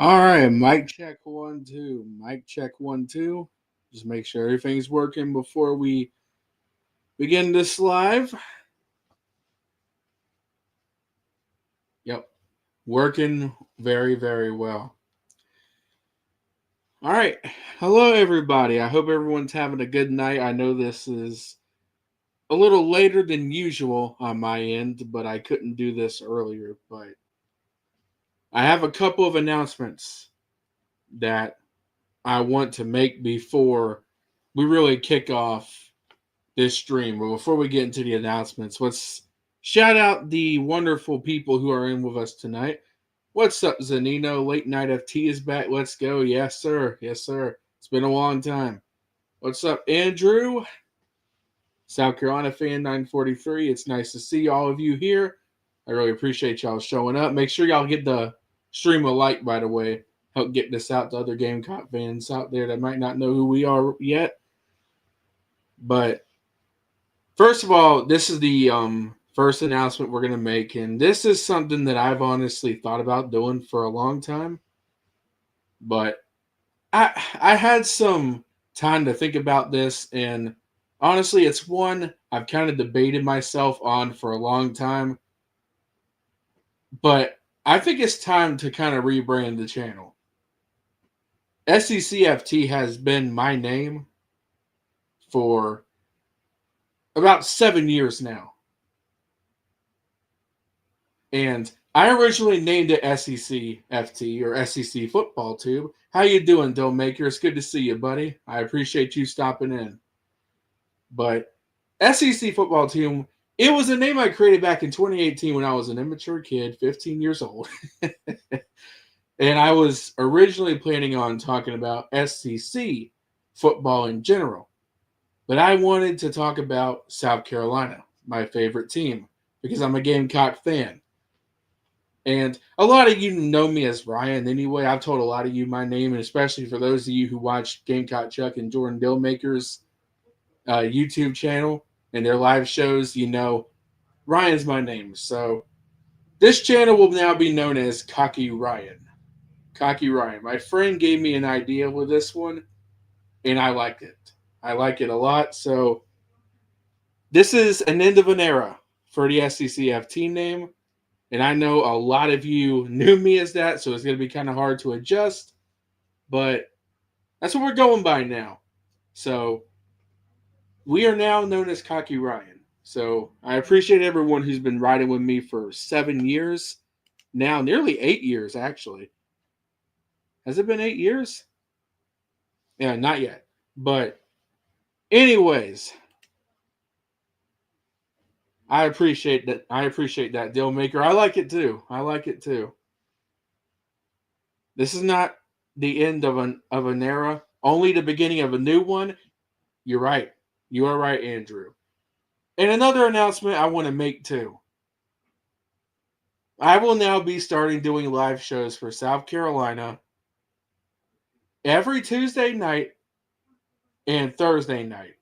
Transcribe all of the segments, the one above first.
All right, mic check 1 2. Mic check 1 2. Just make sure everything's working before we begin this live. Yep, working very, very well. All right, hello everybody. I hope everyone's having a good night. I know this is a little later than usual on my end, but I couldn't do this earlier. But I have a couple of announcements that I want to make before we really kick off this stream. But before we get into the announcements, let's shout out the wonderful people who are in with us tonight. What's up, Zanino? Late Night FT is back. Let's go. Yes, sir. Yes, sir. It's been a long time. What's up, Andrew? South Carolina fan 943. It's nice to see all of you here. I really appreciate y'all showing up. Make sure y'all get the stream a like, by the way. Help get this out to other Gamecock fans out there that might not know who we are yet. But first of all, this is the first announcement we're going to make, and this is something that I've honestly thought about doing for a long time, but I had some time to think about this, and honestly, it's one I've kind of debated myself on for a long time, but I think it's time to kind of rebrand the channel. SECFT has been my name for about 7 years now. And I originally named it SECFT or SEC Football Tube. How you doing, Maker? It's good to see you, buddy. I appreciate you stopping in. But SEC Football Tube, it was a name I created back in 2018 when I was an immature kid, 15 years old. And I was originally planning on talking about SEC football in general. But I wanted to talk about South Carolina, my favorite team, because I'm a Gamecock fan. And a lot of you know me as Ryan anyway. I've told a lot of you my name, and especially for those of you who watch Gamecock Chuck and Jordan Dillmaker's YouTube channel and their live shows, you know Ryan's my name. So this channel will now be known as Cocky Ryan. Cocky Ryan. My friend gave me an idea with this one, and I like it. I like it a lot. So this is an end of an era for the SECFT name. And I know a lot of you knew me as that, so it's going to be kind of hard to adjust. But that's what we're going by now. So we are now known as Cocky Ryan. So I appreciate everyone who's been riding with me for 7 years. Now, nearly 8 years, actually. Has it been 8 years? Yeah, not yet. But anyways, I appreciate that. I appreciate that, deal maker. I like it too. I like it too. This is not the end of an era, only the beginning of a new one. You're right. You are right, Andrew. And another announcement I want to make too. I will now be starting doing live shows for South Carolina every Tuesday night and Thursday night.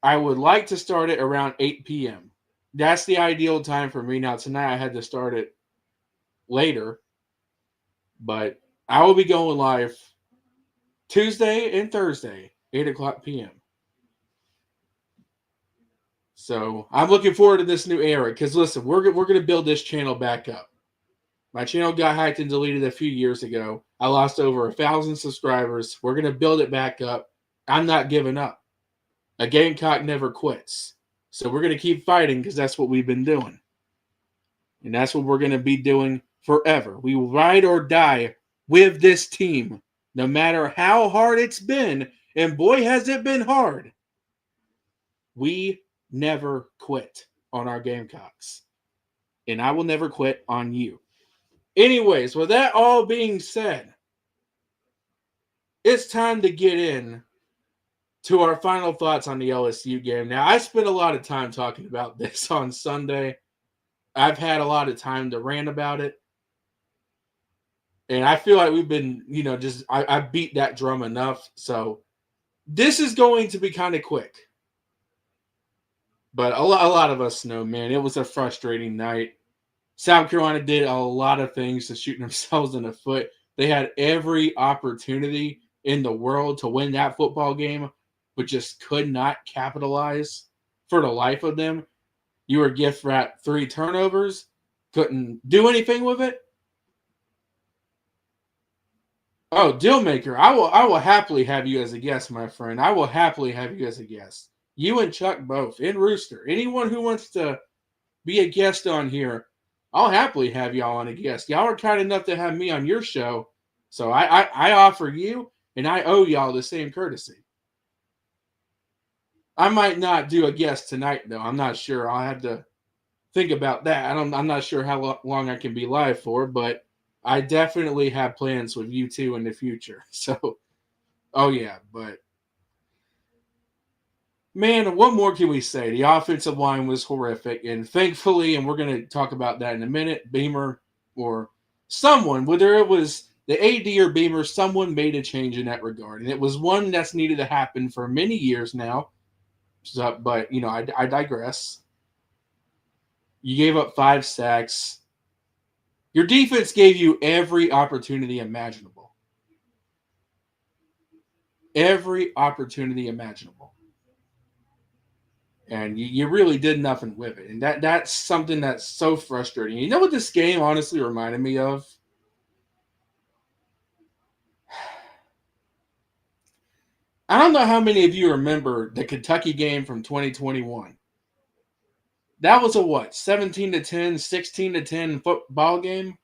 I would like to start it around 8 p.m. That's the ideal time for me. Now, tonight I had to start it later, but I will be going live Tuesday and Thursday, 8 o'clock p.m. So I'm looking forward to this new era because, listen, we're going to build this channel back up. My channel got hacked and deleted a few years ago. I lost over 1,000 subscribers. We're going to build it back up. I'm not giving up. A Gamecock never quits. So we're going to keep fighting because that's what we've been doing. And that's what we're going to be doing forever. We will ride or die with this team, no matter how hard it's been. And boy, has it been hard. We never quit on our Gamecocks. And I will never quit on you. Anyways, with that all being said, it's time to get in to our final thoughts on the LSU game. Now, I spent a lot of time talking about this on Sunday. I've had a lot of time to rant about it. And I feel like we've been, I beat that drum enough. So this is going to be kind of quick. But a lot of us know, man, it was a frustrating night. South Carolina did a lot of things to shoot themselves in the foot. They had every opportunity in the world to win that football game, but just could not capitalize for the life of them. You were gift wrapped 3 turnovers, couldn't do anything with it. Oh, Dealmaker, I will happily have you as a guest, my friend. I will happily have you as a guest. You and Chuck both, and Rooster. Anyone who wants to be a guest on here, I'll happily have y'all on a guest. Y'all are kind enough to have me on your show, so I offer you, and I owe y'all the same courtesy. I might not do a guest tonight, though. I'm not sure. I'll have to think about that. I'm not sure how long I can be live for, but I definitely have plans with you two in the future. So, oh yeah, but man, what more can we say? The offensive line was horrific, and thankfully, and we're going to talk about that in a minute, Beamer or someone, whether it was the AD or Beamer, someone made a change in that regard, and it was one that's needed to happen for many years now. So, but I digress. You gave up 5 sacks. Your defense gave you every opportunity imaginable. Every opportunity imaginable. And you really did nothing with it. And that's something that's so frustrating. You know what this game honestly reminded me of? I don't know how many of you remember the Kentucky game from 2021. That was a what? 17-10, 16-10 football game?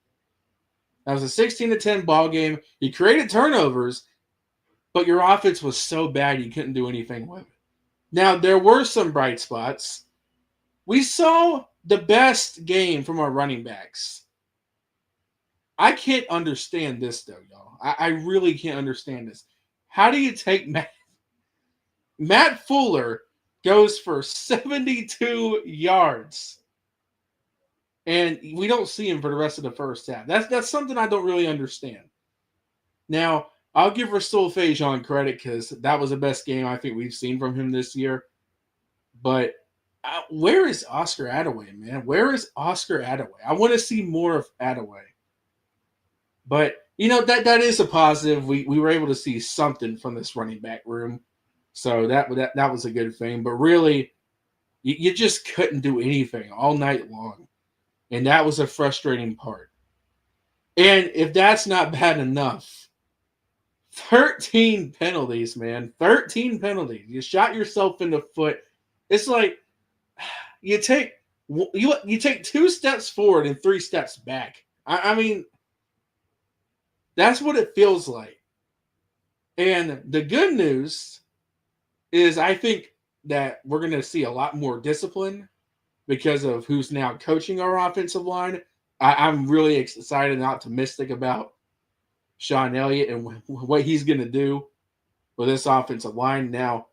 That was a 16-10 ball game. You created turnovers, but your offense was so bad you couldn't do anything with it. Now, there were some bright spots. We saw the best game from our running backs. I can't understand this, though, y'all. I really can't understand this. How do you take Matt Fuller goes for 72 yards, and we don't see him for the rest of the first half? That's something I don't really understand. Now, I'll give Rasul Fajan credit because that was the best game I think we've seen from him this year. But where is Oscar Attaway, man? Where is Oscar Attaway? I want to see more of Attaway. But, that is a positive. We were able to see something from this running back room. So that was a good thing. But really, you just couldn't do anything all night long. And that was a frustrating part. And if that's not bad enough, 13 penalties, man. 13 penalties. You shot yourself in the foot. It's like you take 2 steps forward and 3 steps back. I mean, that's what it feels like. And the good news is I think that we're going to see a lot more discipline because of who's now coaching our offensive line. I'm really excited and optimistic about Shawn Elliot and what he's going to do with this offensive line. Now,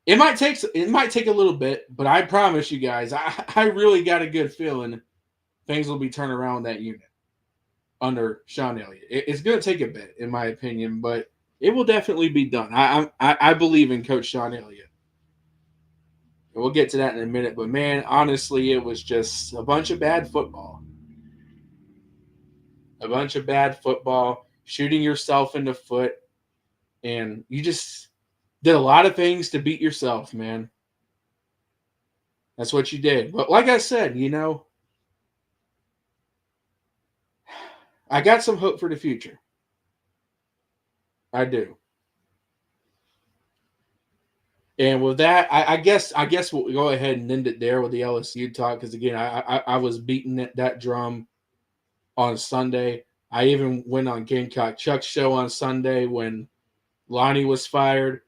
it might take a little bit, but I promise you guys, I really got a good feeling things will be turned around that unit under Shawn Elliott. It's going to take a bit, in my opinion, but it will definitely be done. I believe in Coach Shawn Elliott. And we'll get to that in a minute, but man, honestly, it was just a bunch of bad football. A bunch of bad football, shooting yourself in the foot, and you just did a lot of things to beat yourself, man. That's what you did. But like I said, I got some hope for the future. I do. And with that, I guess we'll go ahead and end it there with the LSU talk because again, I was beating that drum on Sunday. I even went on Gamecock Chuck's show on Sunday when Lonnie was fired.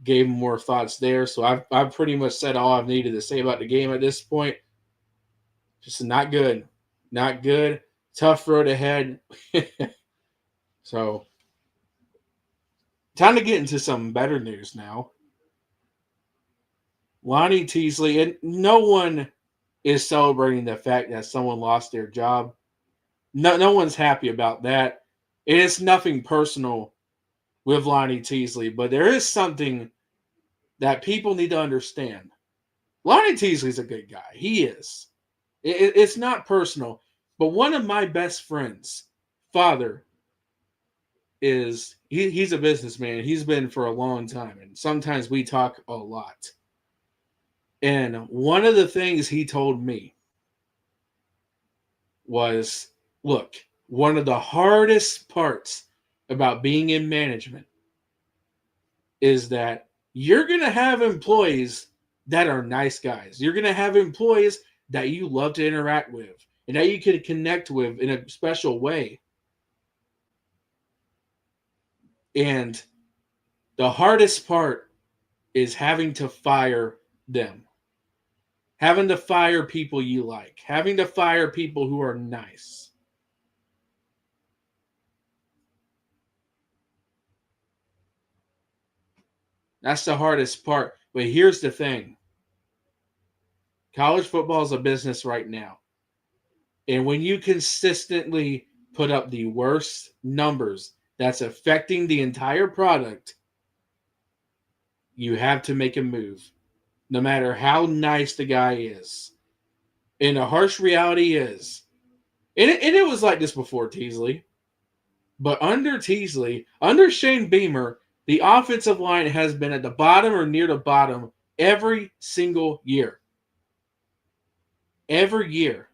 Gave him more thoughts there. So I've pretty much said all I've needed to say about the game at this point. Just not good. Not good. Tough road ahead. So time to get into some better news now. Lonnie Teasley, and no one is celebrating the fact that someone lost their job. No one's happy about that. It is nothing personal with Lonnie Teasley, but there is something that people need to understand. Lonnie Teasley's a good guy. He is. It's not personal, but one of my best friends' father is he's a businessman. He's been for a long time, and sometimes we talk a lot. And one of the things he told me was, look, one of the hardest parts about being in management is that you're going to have employees that are nice guys. You're going to have employees that you love to interact with and that you can connect with in a special way. And the hardest part is having to fire them, having to fire people you like, having to fire people who are nice. That's the hardest part. But here's the thing: college football is a business right now. And when you consistently put up the worst numbers that's affecting the entire product, you have to make a move, no matter how nice the guy is. And the harsh reality is, and it was like this before Teasley, but under Teasley, under Shane Beamer, the offensive line has been at the bottom or near the bottom every single year. Every year.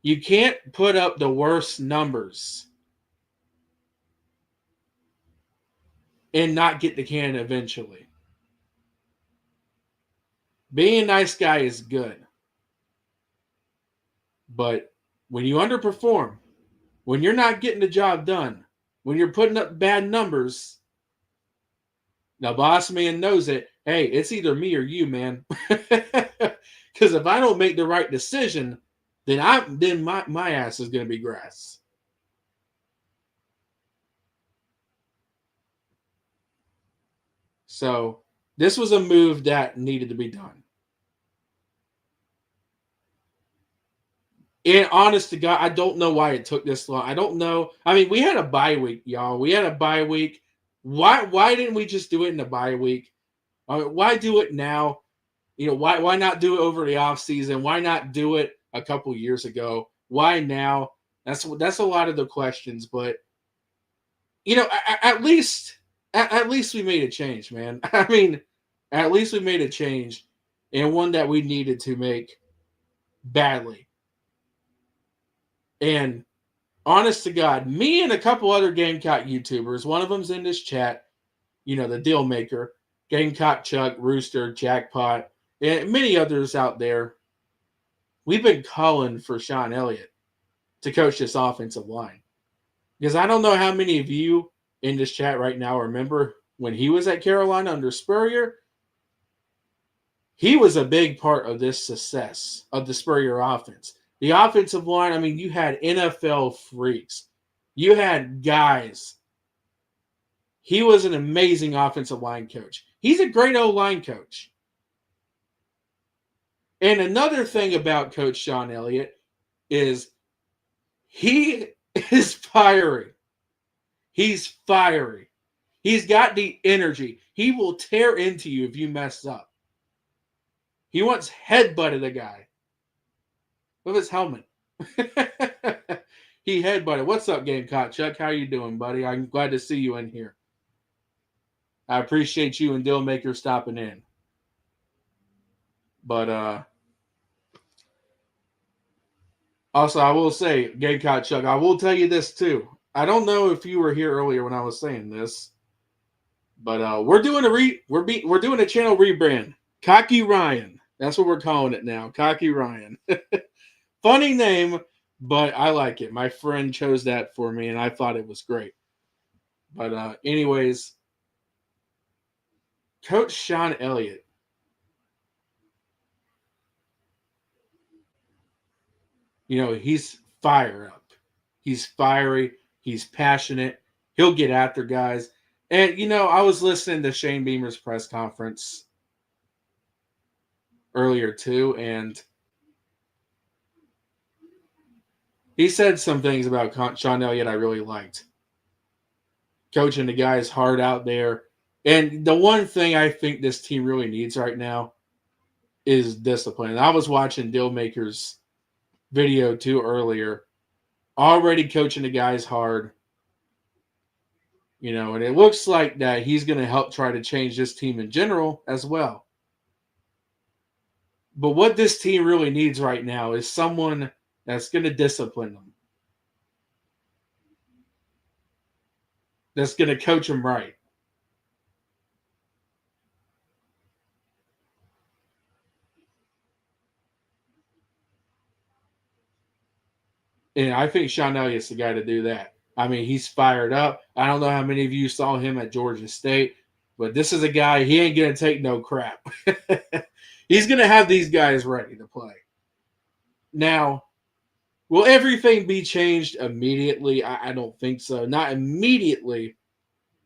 You can't put up the worst numbers and not get the can eventually. Being a nice guy is good. But when you underperform, when you're not getting the job done, when you're putting up bad numbers, the boss man knows it. Hey, it's either me or you, man. Because if I don't make the right decision, then my ass is going to be grass. So this was a move that needed to be done. And honest to God, I don't know why it took this long. I don't know. I mean, we had a bye week, y'all. We had a bye week. Why didn't we just do it in the bye week? Why do it now? Why not do it over the off season? Why not do it a couple years ago? Why now? That's a lot of the questions, but at least we made a change, man. I mean, at least we made a change, and one that we needed to make badly. And honest to God, me and a couple other Gamecock YouTubers, one of them's in this chat, the deal maker, Gamecock Chuck, Rooster, Jackpot, and many others out there, we've been calling for Shawn Elliot to coach this offensive line. Because I don't know how many of you in this chat right now remember when he was at Carolina under Spurrier. He was a big part of this success of the Spurrier offense. The offensive line, I mean, you had NFL freaks. You had guys. He was an amazing offensive line coach. He's a great O-line coach. And another thing about Coach Shawn Elliott is he is fiery. He's fiery. He's got the energy. He will tear into you if you mess up. He once headbutted a guy with his helmet. He headbutted. What's up, Gamecock Chuck? How you doing, buddy? I'm glad to see you in here. I appreciate you and Dillmaker stopping in. But also, I will say, Gamecock Chuck, I will tell you this too. I don't know if you were here earlier when I was saying this, but we're doing we're doing a channel rebrand. Cocky Ryan. That's what we're calling it now. Cocky Ryan. Funny name, but I like it. My friend chose that for me, and I thought it was great. But anyways, Coach Shawn Elliott. He's fire up. He's fiery. He's passionate. He'll get after guys. And, I was listening to Shane Beamer's press conference earlier too, and he said some things about Shawn Elliott I really liked. Coaching the guys hard out there. And the one thing I think this team really needs right now is discipline. And I was watching Dillmaker's video too earlier. Already coaching the guys hard. And it looks like that he's going to help try to change this team in general as well. But what this team really needs right now is someone that's going to discipline them, that's going to coach them right. And I think Shawn Elliott's the guy to do that. I mean, he's fired up. I don't know how many of you saw him at Georgia State, but this is a guy, he ain't going to take no crap. He's going to have these guys ready to play. Now, will everything be changed immediately? I don't think so. Not immediately,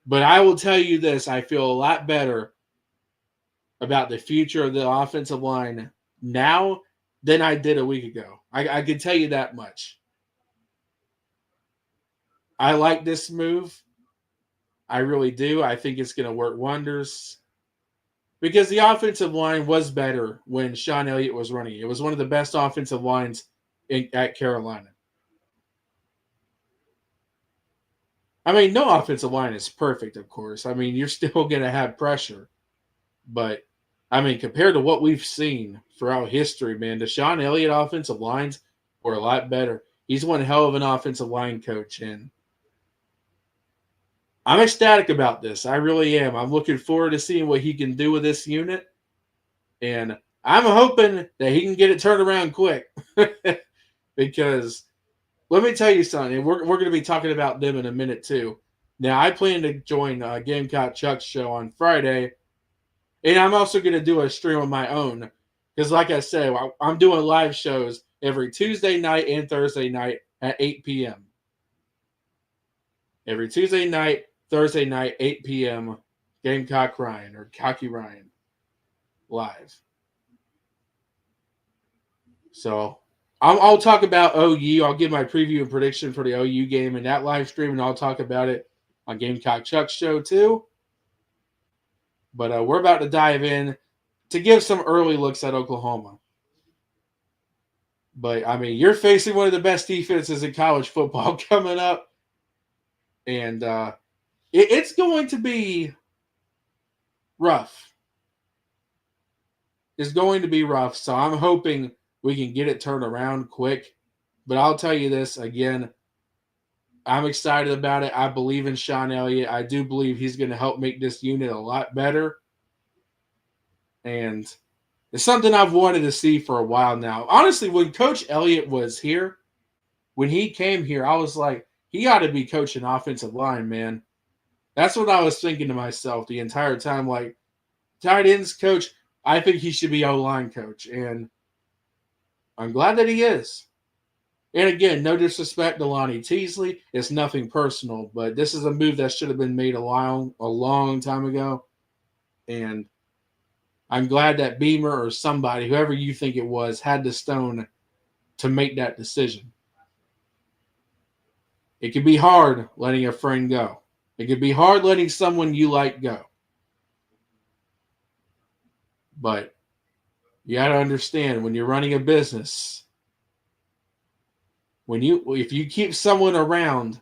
but I will tell you this. I feel a lot better about the future of the offensive line now than I did a week ago. I can tell you that much. I like this move. I really do. I think it's going to work wonders because the offensive line was better when Shawn Elliott was running. It was one of the best offensive lines at Carolina. I mean, no offensive line is perfect, of course. I mean, you're still going to have pressure. But, I mean, compared to what we've seen throughout history, man, the Shawn Elliott offensive lines were a lot better. He's one hell of an offensive line coach, and I'm ecstatic about this. I really am. I'm looking forward to seeing what he can do with this unit, and I'm hoping that he can get it turned around quick because let me tell you something. And we're going to be talking about them in a minute, too. Now, I plan to join Gamecock Chuck's show on Friday, and I'm also going to do a stream of my own because, like I said, I'm doing live shows every Tuesday night and Thursday night at 8 p.m. Every Tuesday night, Thursday night, 8 p.m., Gamecock Ryan or Cocky Ryan live. So I'll talk about OU. I'll give my preview and prediction for the OU game in that live stream, and I'll talk about it on Gamecock Chuck's show too. But we're about to dive in to give some early looks at Oklahoma. But, I mean, you're facing one of the best defenses in college football coming up. And it's going to be rough. It's going to be rough. So I'm hoping we can get it turned around quick. But I'll tell you this again. I'm excited about it. I believe in Shawn Elliott. I do believe he's going to help make this unit a lot better. And it's something I've wanted to see for a while now. Honestly, when Coach Elliott was here, when he came here, I was like, he ought to be coaching offensive line, man. That's what I was thinking to myself the entire time. Like, tight ends coach, I think he should be O-line coach. And I'm glad that he is. And again, no disrespect to Lonnie Teasley. It's nothing personal, but this is a move that should have been made a long time ago. And I'm glad that Beamer or somebody, whoever you think it was, had the stone to make that decision. It can be hard letting a friend go. It can be hard letting someone you like go. But you got to understand when you're running a business, if you keep someone around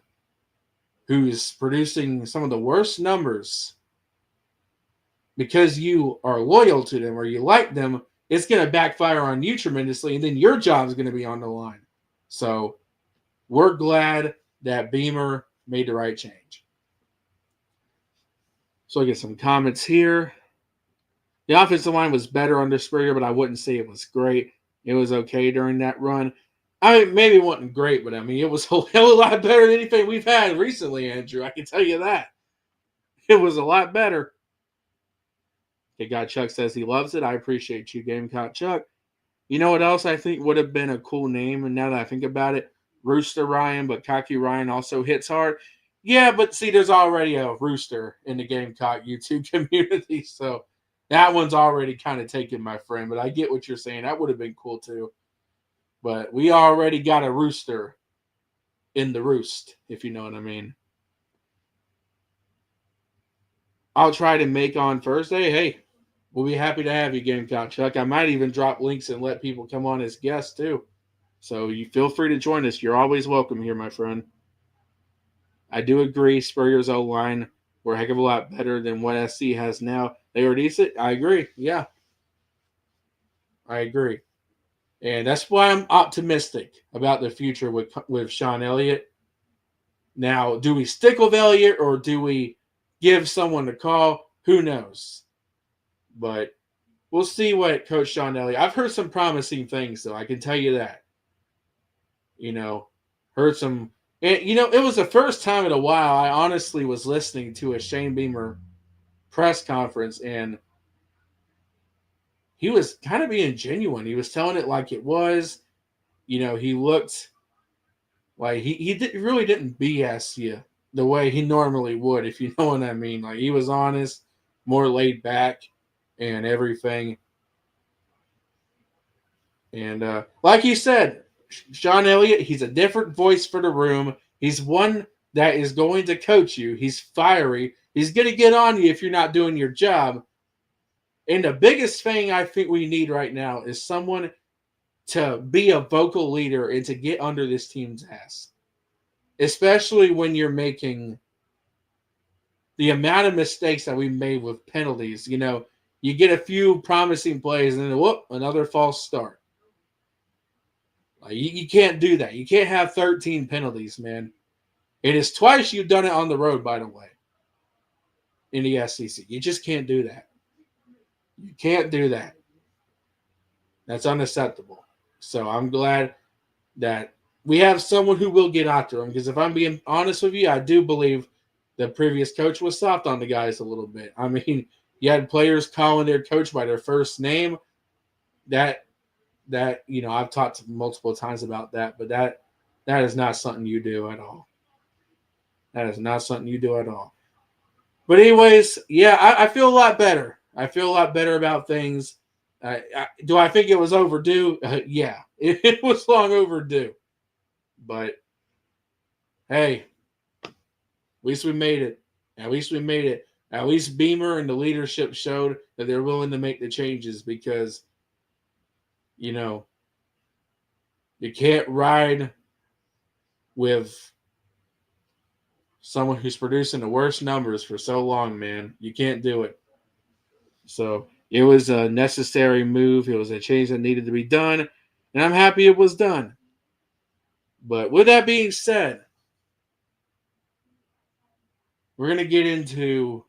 who's producing some of the worst numbers because you are loyal to them or you like them, it's going to backfire on you tremendously, and then your job is going to be on the line. So we're glad that Beamer made the right change. So I get some comments here. The offensive line was better under Springer, but I wouldn't say it was great. It was okay during that run. I mean, maybe it wasn't great, but I mean, it was a hell of a lot better than anything we've had recently, Andrew. I can tell you that. It was a lot better. Okay, guy Chuck says he loves it. I appreciate you, Gamecock Chuck. You know what else I think would have been a cool name? And now that I think about it, Rooster Ryan, but Cocky Ryan also hits hard. Yeah, but see, there's already a Rooster in the Gamecock YouTube community, so that one's already kind of taken, my friend. But I get what you're saying. That would have been cool too. But we already got a Rooster in the roost, if you know what I mean. I'll try to make on Thursday. Hey, we'll be happy to have you, Gamecock Chuck. I might even drop links and let people come on as guests too. So you feel free to join us. You're always welcome here, my friend. I do agree Spurrier's O-line were a heck of a lot better than what SC has now. They were decent. I agree. Yeah, I agree. And that's why I'm optimistic about the future with Shawn Elliott. Now, do we stick with Elliott or do we give someone a call? Who knows? But we'll see what Coach Shawn Elliott. I've heard some promising things, though. I can tell you that. You know, heard some. And, it was the first time in a while I honestly was listening to a Shane Beamer press conference, and he was kind of being genuine. He was telling it like it was. He looked like really didn't BS you the way he normally would, if you know what I mean. Like, he was honest, more laid back, and everything. And like you said, Shawn Elliott, he's a different voice for the room. He's one that is going to coach you. He's fiery. He's going to get on you if you're not doing your job. And the biggest thing I think we need right now is someone to be a vocal leader and to get under this team's ass, especially when you're making the amount of mistakes that we made with penalties. You get a few promising plays and then, whoop, another false start. Like, you can't do that. You can't have 13 penalties, man. It is twice you've done it on the road, by the way, in the SEC. You just can't do that. You can't do that. That's unacceptable. So I'm glad that we have someone who will get after him, because if I'm being honest with you, I do believe the previous coach was soft on the guys a little bit. I mean, you had players calling their coach by their first name. That I've talked multiple times about that, but that is not something you do at all. That is not something you do at all. But anyways, yeah, I feel a lot better. I feel a lot better about things. Do I think it was overdue? Yeah, it was long overdue. But hey, at least we made it. At least we made it. At least Beamer and the leadership showed that they're willing to make the changes, because, you can't ride with someone who's producing the worst numbers for so long, man. You can't do it. So it was a necessary move. It was a change that needed to be done, and I'm happy it was done. But with that being said, we're going to get into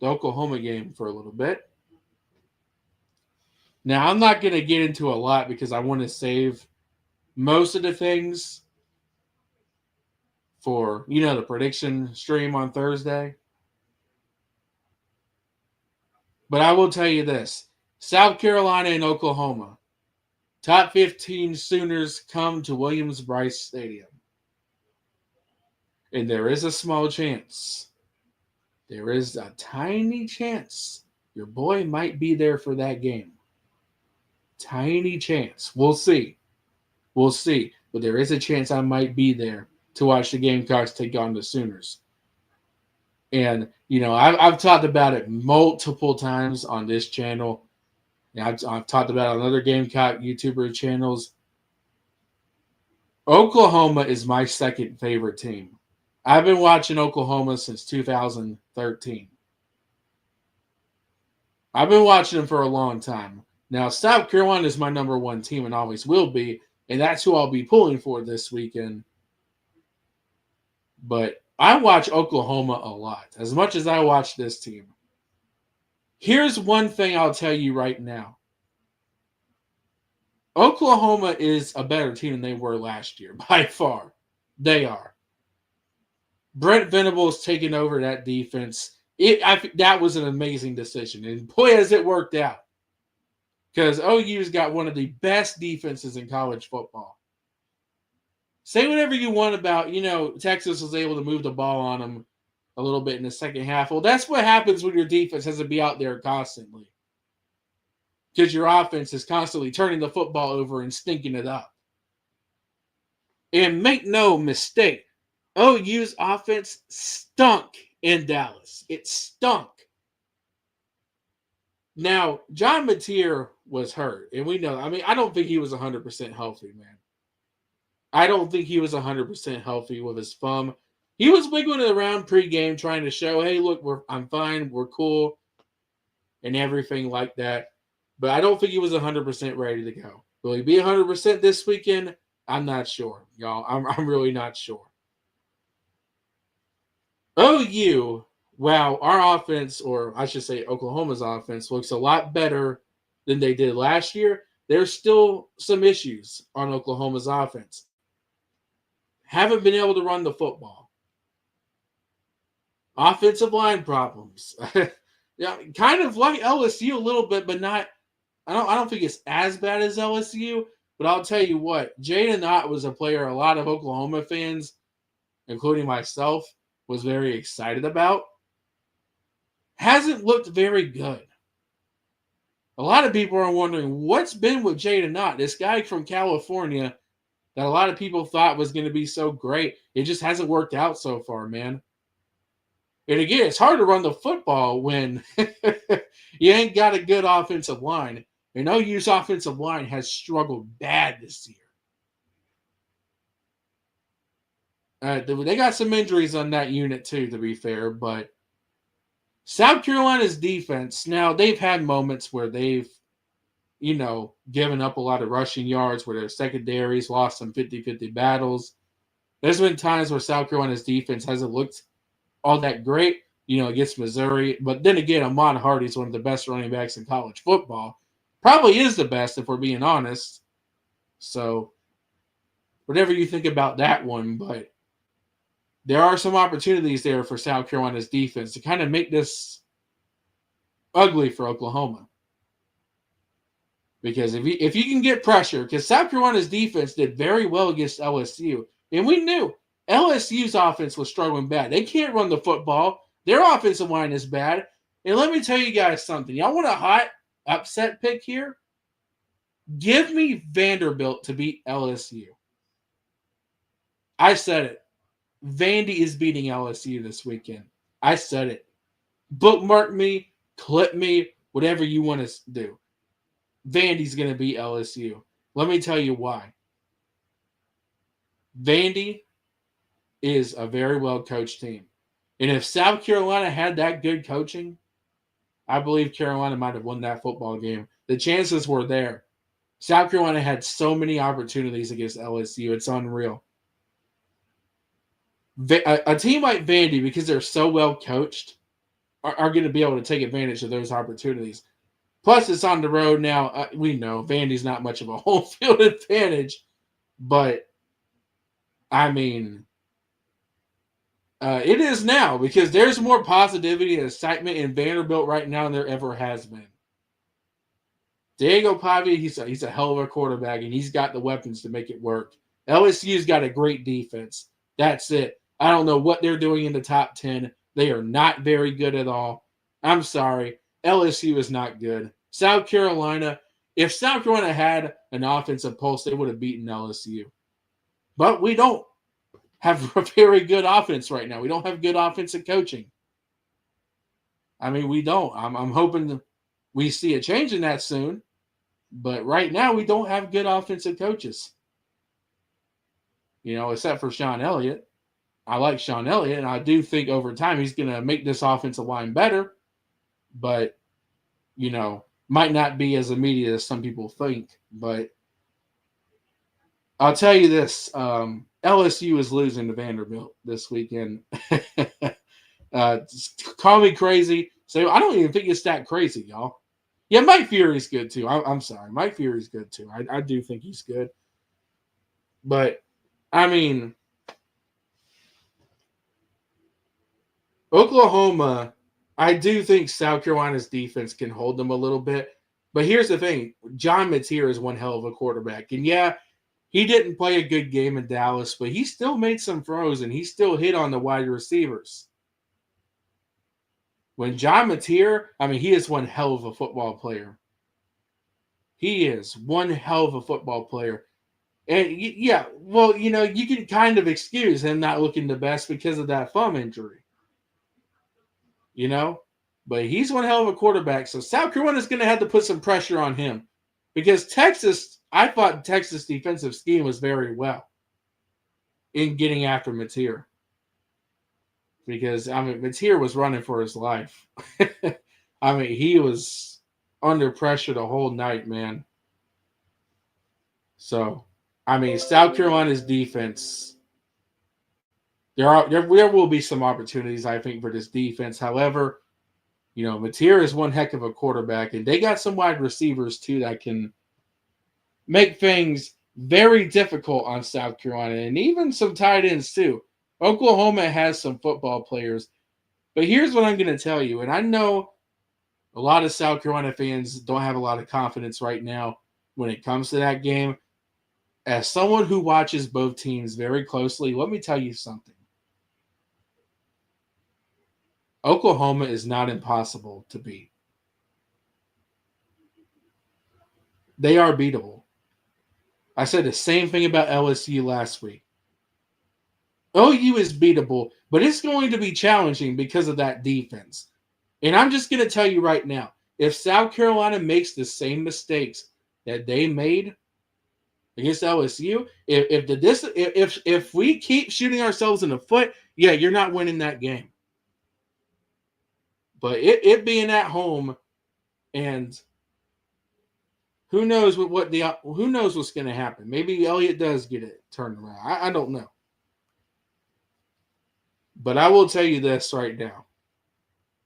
the Oklahoma game for a little bit. Now, I'm not going to get into a lot because I want to save most of the things for, the prediction stream on Thursday. But I will tell you this. South Carolina and Oklahoma. Top 15 Sooners come to Williams-Brice Stadium. And there is a small chance. There is a tiny chance your boy might be there for that game. Tiny chance. We'll see. We'll see. But there is a chance I might be there to watch the Gamecocks take on the Sooners. And, I've talked about it multiple times on this channel. And I've talked about it on other Gamecock YouTuber channels. Oklahoma is my second favorite team. I've been watching Oklahoma since 2013. I've been watching them for a long time. Now, South Carolina is my number one team and always will be, and that's who I'll be pulling for this weekend. But I watch Oklahoma a lot, as much as I watch this team. Here's one thing I'll tell you right now. Oklahoma is a better team than they were last year, by far. They are. Brent Venables taking over that defense. That was an amazing decision. And boy, has it worked out. Because OU's got one of the best defenses in college football. Say whatever you want about, Texas was able to move the ball on them a little bit in the second half. Well, that's what happens when your defense has to be out there constantly. Because your offense is constantly turning the football over and stinking it up. And make no mistake, OU's offense stunk in Dallas. It stunk. Now, John Mateer was hurt, and we know. I don't think he was 100% healthy, man. I don't think he was 100% healthy with his thumb. He was wiggling it around pregame, trying to show, hey, look, I'm fine, we're cool, and everything like that. But I don't think he was 100% ready to go. Will he be 100% this weekend? I'm not sure, y'all. I'm really not sure. OU, wow, our offense, or I should say Oklahoma's offense, looks a lot better than they did last year. There's still some issues on Oklahoma's offense. Haven't been able to run the football. Offensive line problems. Yeah, kind of like LSU a little bit, but not. I don't think it's as bad as LSU. But I'll tell you what, Jaden Ott was a player a lot of Oklahoma fans, including myself, was very excited about. Hasn't looked very good. A lot of people are wondering what's been with Jaden Ott, this guy from California that a lot of people thought was going to be so great. It just hasn't worked out so far, man. And again, it's hard to run the football when you ain't got a good offensive line. And OU's offensive line has struggled bad this year. They got some injuries on that unit too, to be fair. But South Carolina's defense, now they've had moments where they've, given up a lot of rushing yards, where their secondaries lost some 50-50 battles. There's been times where South Carolina's defense hasn't looked all that great, against Missouri. But then again, Ahmad Hardy is one of the best running backs in college football. Probably is the best, if we're being honest. So, whatever you think about that one, but there are some opportunities there for South Carolina's defense to kind of make this ugly for Oklahoma. Because if you can get pressure, because South Carolina's defense did very well against LSU, and we knew LSU's offense was struggling bad. They can't run the football. Their offensive line is bad. And let me tell you guys something. Y'all want a hot upset pick here? Give me Vanderbilt to beat LSU. I said it. Vandy is beating LSU this weekend. I said it. Bookmark me, clip me, whatever you want to do. Vandy's going to beat LSU. Let me tell you why. Vandy is a very well-coached team. And if South Carolina had that good coaching, I believe Carolina might have won that football game. The chances were there. South Carolina had so many opportunities against LSU. It's unreal. A team like Vandy, because they're so well-coached, are going to be able to take advantage of those opportunities. Plus, it's on the road now. We know Vandy's not much of a home field advantage, but I mean, it is now because there's more positivity and excitement in Vanderbilt right now than there ever has been. Diego Pavia, he's a hell of a quarterback, and he's got the weapons to make it work. LSU's got a great defense. That's it. I don't know what they're doing in the top 10. They are not very good at all. I'm sorry. LSU is not good. South Carolina, if South Carolina had an offensive pulse, they would have beaten LSU. But we don't have a very good offense right now. We don't have good offensive coaching. I mean, we don't. I'm hoping we see a change in that soon. But right now, we don't have good offensive coaches. Except for Shawn Elliot. I like Shawn Elliot, and I do think over time he's going to make this offensive line better. But, might not be as immediate as some people think. But I'll tell you this. LSU is losing to Vanderbilt this weekend. Call me crazy. So I don't even think it's that crazy, y'all. Yeah, Mike Fury's good too. I'm sorry. Mike Fury's good too. I do think he's good. But, I mean, Oklahoma, I do think South Carolina's defense can hold them a little bit. But here's the thing. John Mateer is one hell of a quarterback. And, yeah, he didn't play a good game in Dallas, but he still made some throws, and he still hit on the wide receivers. When John Mateer, he is one hell of a football player. He is one hell of a football player. And, yeah, well, you can kind of excuse him not looking the best because of that thumb injury. But he's one hell of a quarterback. So South Carolina's going to have to put some pressure on him because I thought Texas defensive scheme was very well in getting after Mateer. because I mean Mateer was running for his life. I mean he was under pressure the whole night, man. So I mean South Carolina's defense. There will be some opportunities I think for this defense. However, Mateer is one heck of a quarterback, and they got some wide receivers too that can make things very difficult on South Carolina, and even some tight ends too. Oklahoma has some football players, but here's what I'm going to tell you, and I know a lot of South Carolina fans don't have a lot of confidence right now when it comes to that game. As someone who watches both teams very closely, let me tell you something. Oklahoma is not impossible to beat. They are beatable. I said the same thing about LSU last week. OU is beatable, but it's going to be challenging because of that defense. And I'm just going to tell you right now, if South Carolina makes the same mistakes that they made against LSU, if we keep shooting ourselves in the foot, yeah, you're not winning that game. But it being at home, and who knows who knows what's going to happen? Maybe Elliot does get it turned around. I don't know. But I will tell you this right now.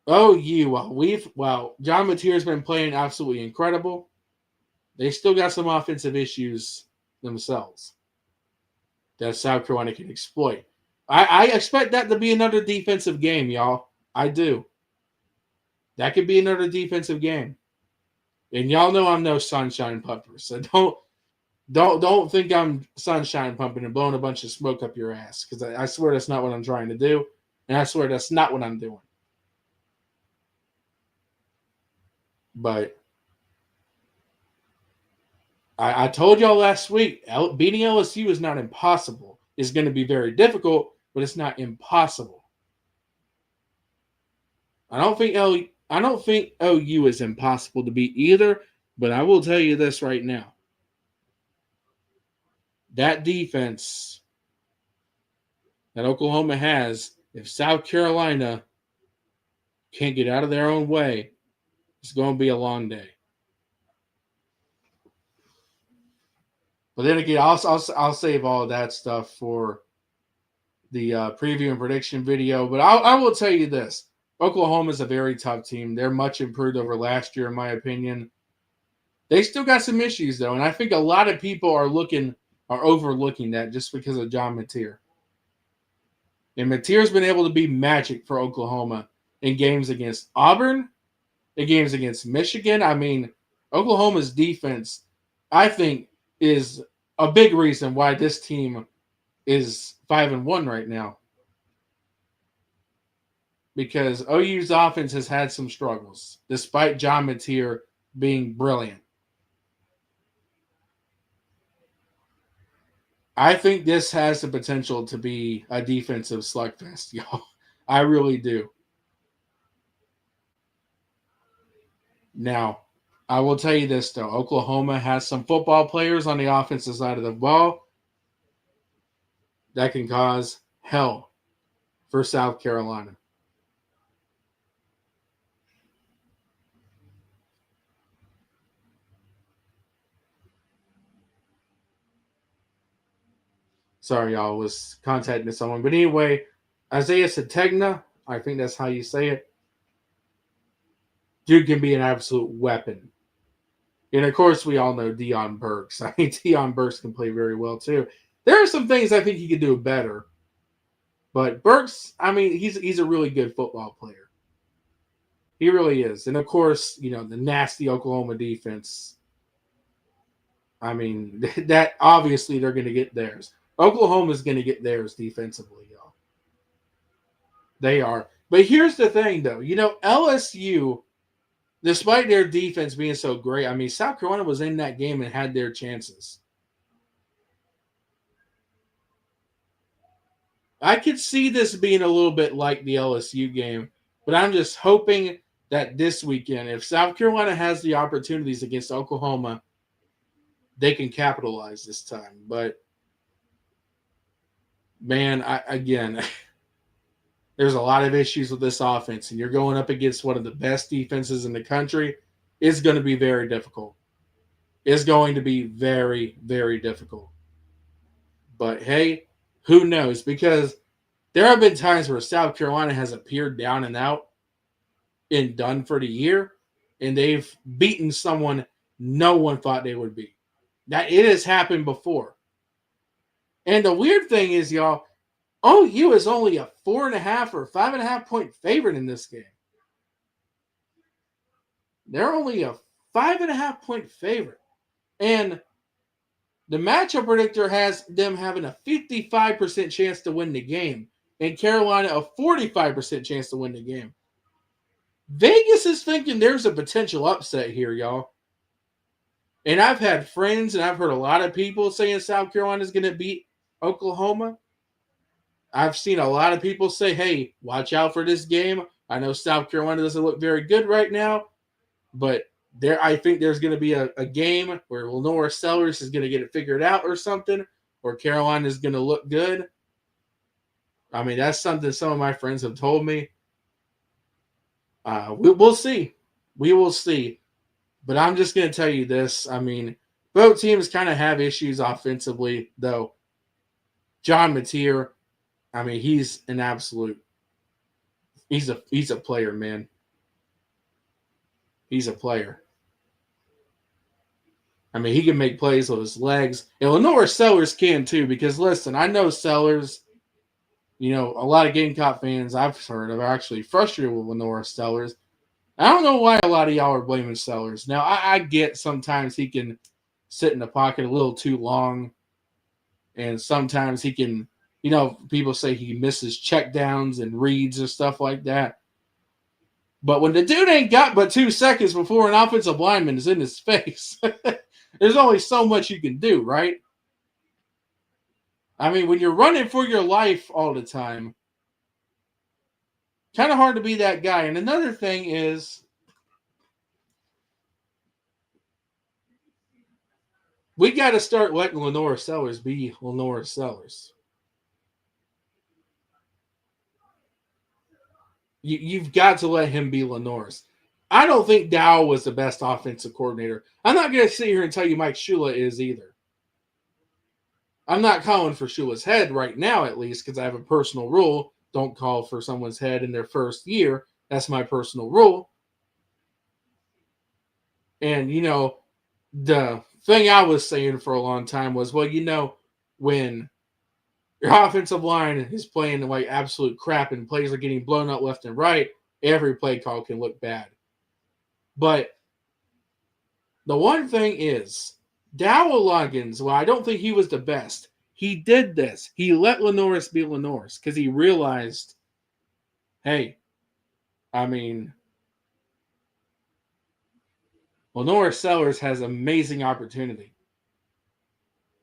OU, while John Mateer's been playing absolutely incredible, they still got some offensive issues themselves that South Carolina can exploit. I expect that to be another defensive game, y'all. I do. That could be another defensive game. And y'all know I'm no sunshine pumper, so don't think I'm sunshine pumping and blowing a bunch of smoke up your ass, because I swear that's not what I'm trying to do, and I swear that's not what I'm doing. But I told y'all last week, beating LSU is not impossible. It's going to be very difficult, but it's not impossible. I don't think OU is impossible to beat either, but I will tell you this right now. That defense that Oklahoma has, if South Carolina can't get out of their own way, it's going to be a long day. But then again, I'll save all of that stuff for the preview and prediction video. But I will tell you this. Oklahoma is a very tough team. They're much improved over last year, in my opinion. They still got some issues, though, and I think a lot of people are overlooking that just because of John Mateer. And Mateer's been able to be magic for Oklahoma in games against Auburn, in games against Michigan. I mean, Oklahoma's defense, I think, is a big reason why this team is 5-1 right now. Because OU's offense has had some struggles, despite John Mateer being brilliant. I think this has the potential to be a defensive slugfest, y'all. I really do. Now, I will tell you this, though. Oklahoma has some football players on the offensive side of the ball that can cause hell for South Carolina. Sorry, y'all, was contacting someone. But anyway, Isaiah Sategna, I think that's how you say it. Dude can be an absolute weapon. And of course, we all know Deion Burks. I mean, Deion Burks can play very well too. There are some things I think he could do better. But Burks, I mean, he's a really good football player. He really is. And of course, the nasty Oklahoma defense. I mean, that obviously they're going to get theirs. Oklahoma's going to get theirs defensively, y'all. They are. But here's the thing, though. LSU, despite their defense being so great, I mean, South Carolina was in that game and had their chances. I could see this being a little bit like the LSU game, but I'm just hoping that this weekend, if South Carolina has the opportunities against Oklahoma, they can capitalize this time. But, man, again, There's a lot of issues with this offense, and you're going up against one of the best defenses in the country. It's going to be very difficult. It's going to be very, very difficult. But hey, who knows? Because there have been times where South Carolina has appeared down and out and done for the year, and they've beaten someone no one thought they would beat. That it has happened before. And the weird thing is, y'all, OU is only a 4.5 or 5.5 point favorite in this game. They're only a 5.5 point favorite. And the matchup predictor has them having a 55% chance to win the game, and Carolina a 45% chance to win the game. Vegas is thinking there's a potential upset here, y'all. And I've had friends and I've heard a lot of people saying South Carolina is going to beat Oklahoma. I've seen a lot of people say, hey, watch out for this game. I know South Carolina doesn't look very good right now, but I think there's going to be a game where Lenore Sellers is going to get it figured out or something, or Carolina is going to look good. I mean, that's something some of my friends have told me. We'll see. We will see. But I'm just going to tell you this. I mean, both teams kind of have issues offensively, though. John Mateer, I mean, he's an absolute. He's a player, man. He's a player. I mean, he can make plays with his legs. And Lenore Sellers can too, because listen, I know Sellers. You know, a lot of Gamecock fans I've heard are actually frustrated with Lenore Sellers. I don't know why a lot of y'all are blaming Sellers. Now, I get sometimes he can sit in the pocket a little too long, and sometimes he can, you know, people say he misses checkdowns and reads and stuff like that. But when the dude ain't got but 2 seconds before an offensive lineman is in his face, there's only so much you can do, right? I mean, when you're running for your life all the time, kind of hard to be that guy. And another thing is, we got to start letting Lenore Sellers be Lenore Sellers. You've got to let him be Lenore's. I don't think Dow was the best offensive coordinator. I'm not going to sit here and tell you Mike Shula is either. I'm not calling for Shula's head right now, at least, because I have a personal rule. Don't call for someone's head in their first year. That's my personal rule. And, you know, the thing I was saying for a long time was, well, you know, when your offensive line is playing like absolute crap and plays are getting blown up left and right, every play call can look bad. But the one thing is, Dow Loggins, well, I don't think he was the best. He did this. He let Lenore's be Lenore's because he realized, hey, I mean, Lenore Sellers has amazing opportunity.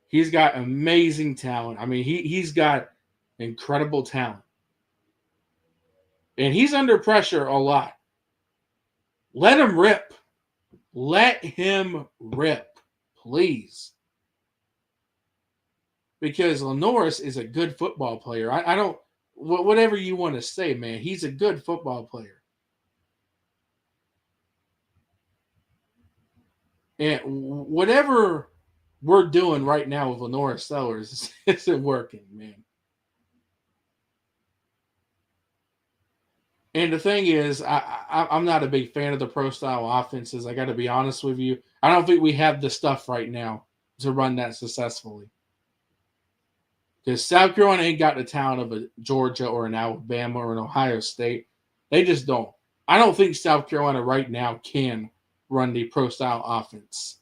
He's got amazing talent. I mean, he's got incredible talent. And he's under pressure a lot. Let him rip. Let him rip, please. Because Lenoris is a good football player. I don't, whatever you want to say, man, he's a good football player. And whatever we're doing right now with Lenore Sellers isn't working, man. And the thing is, I'm not a big fan of the pro style offenses. I got to be honest with you. I don't think we have the stuff right now to run that successfully. Because South Carolina ain't got the talent of a Georgia or an Alabama or an Ohio State. They just don't. I don't think South Carolina right now can run the pro style offense.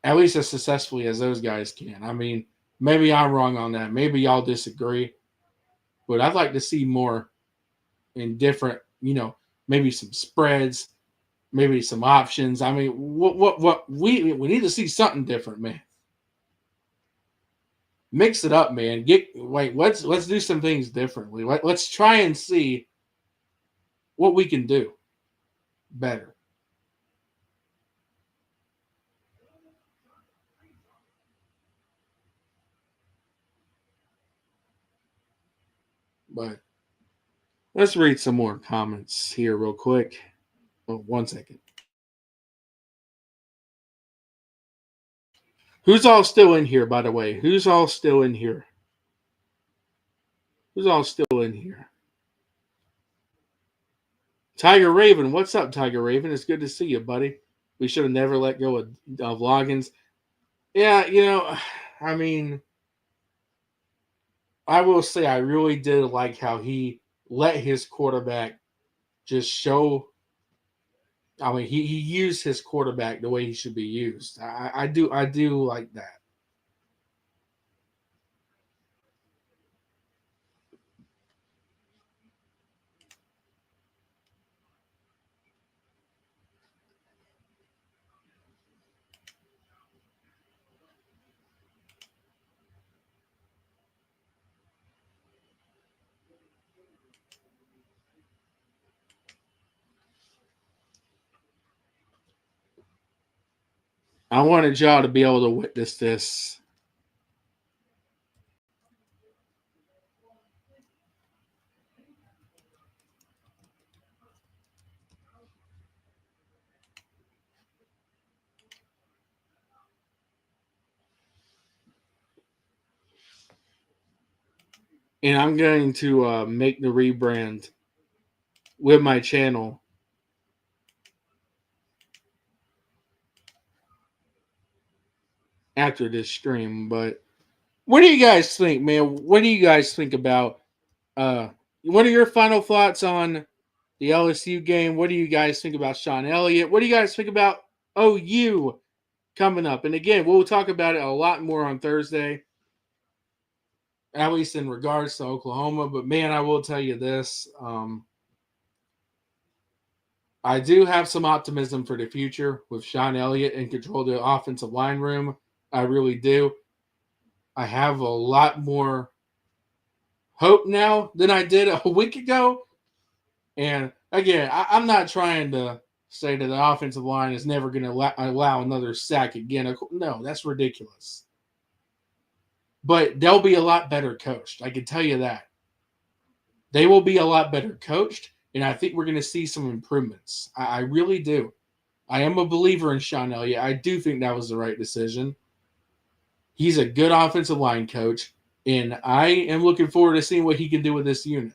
At least as successfully as those guys can. I mean, maybe I'm wrong on that. Maybe y'all disagree. But I'd like to see more in different, you know, maybe some spreads, maybe some options. I mean, what we need to see something different, man. Mix it up, man. Let's do some things differently. Let's try and see what we can do better. But let's read some more comments here real quick. Oh, 1 second. Who's all still in here, by the way? Who's all still in here? Who's all still in here? Tiger Raven, what's up, Tiger Raven? It's good to see you, buddy. We should have never let go of Loggins. Yeah, I mean, I will say I really did like how he let his quarterback just show. I mean, he used his quarterback the way he should be used. I do like that. I wanted y'all to be able to witness this. And I'm going to make the rebrand with my channel after this stream. But what do you guys think, man? What do you guys think about what are your final thoughts on the LSU game? What do you guys think about Shawn Elliott? What do you guys think about OU coming up? And again, we'll talk about it a lot more on Thursday, at least in regards to Oklahoma. But man, I will tell you this. I do have some optimism for the future with Shawn Elliott in control of the offensive line room. I really do. I have a lot more hope now than I did a week ago. And again, I'm not trying to say that the offensive line is never going to allow another sack again. No, that's ridiculous. But they'll be a lot better coached. I can tell you that. They will be a lot better coached, and I think we're going to see some improvements. I really do. I am a believer in Shawn Elliott. I do think that was the right decision. He's a good offensive line coach, and I am looking forward to seeing what he can do with this unit.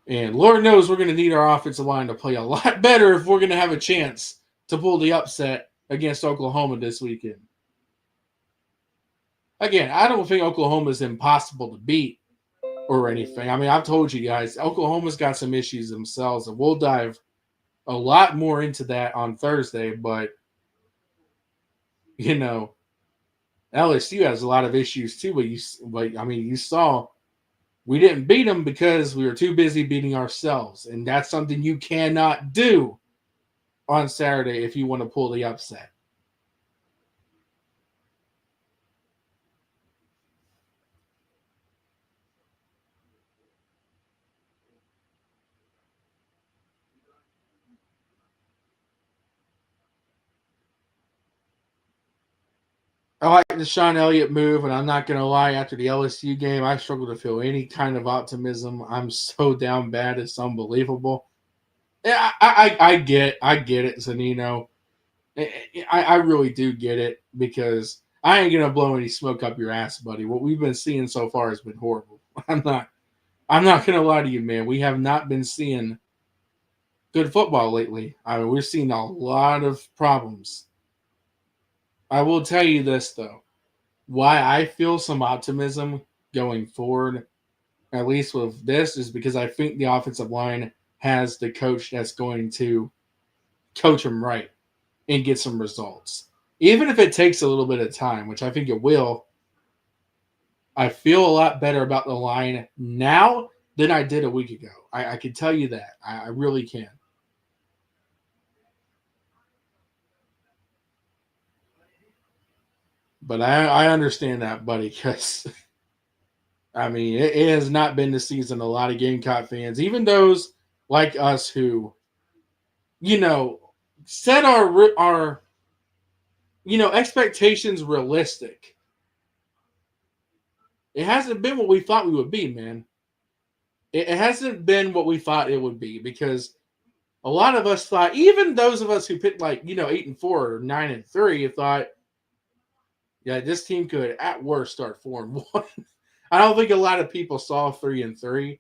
And Lord knows we're going to need our offensive line to play a lot better if we're going to have a chance to pull the upset against Oklahoma this weekend. Again, I don't think Oklahoma is impossible to beat or anything. I mean, I've told you guys, Oklahoma's got some issues themselves, and we'll dive a lot more into that on Thursday. But, LSU has a lot of issues too. But you saw we didn't beat them because we were too busy beating ourselves, and that's something you cannot do on Saturday if you want to pull the upset. I like the Shawn Elliott move, and I'm not going to lie. After the LSU game, I struggle to feel any kind of optimism. I'm so down bad; it's unbelievable. Yeah, I get it, Zanino. I really do get it because I ain't gonna blow any smoke up your ass, buddy. What we've been seeing so far has been horrible. I'm not gonna lie to you, man. We have not been seeing good football lately. I mean, we're seeing a lot of problems. I will tell you this though. Why I feel some optimism going forward, at least with this, is because I think the offensive line has the coach that's going to coach them right and get some results. Even if it takes a little bit of time, which I think it will, I feel a lot better about the line now than I did a week ago. I can tell you that. I really can. But I understand that, buddy, because I mean it has not been the season. A lot of Gamecock fans, even those like us who, you know, set our expectations realistic. It hasn't been what we thought we would be, man. It hasn't been what we thought it would be because a lot of us thought, even those of us who picked 8-4 or 9-3, thought, yeah, this team could at worst start 4-1. I don't think a lot of people saw 3-3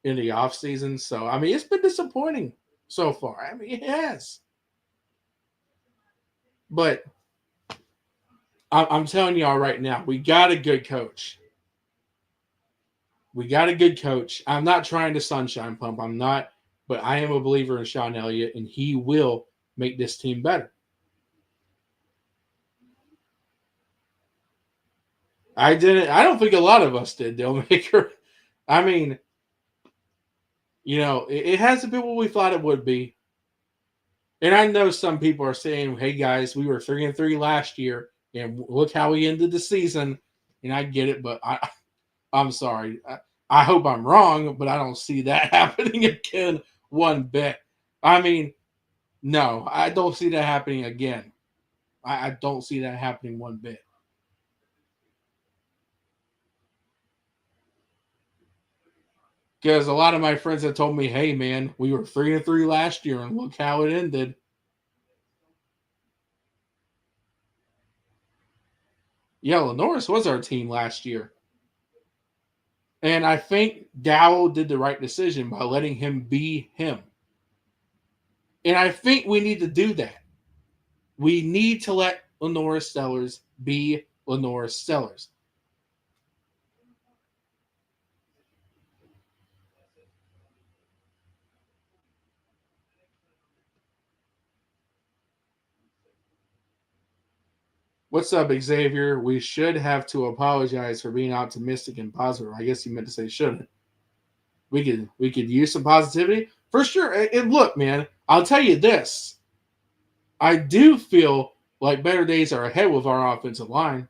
in the offseason. So I mean, it's been disappointing so far. I mean, it has. But I'm telling y'all right now, we got a good coach. We got a good coach. I'm not trying to sunshine pump. I'm not, but I am a believer in Shawn Elliot, and he will make this team better. I didn't. I don't think a lot of us did, Dillmaker. I mean, it hasn't been what we thought it would be. And I know some people are saying, "Hey guys, we were 3-3 last year, and look how we ended the season." And I get it, but I'm sorry. I hope I'm wrong, but I don't see that happening again one bit. I mean, no, I don't see that happening again. I don't see that happening one bit. Because a lot of my friends have told me, "Hey, man, we were 3-3 last year, and look how it ended." Yeah, Lenoris was our team last year, and I think Dowell did the right decision by letting him be him. And I think we need to do that. We need to let Lenora Stellars be Lenora Stellars. What's up, Xavier? We should have to apologize for being optimistic and positive. I guess you meant to say shouldn't. We could use some positivity for sure. And look, man, I'll tell you this: I do feel like better days are ahead with our offensive line.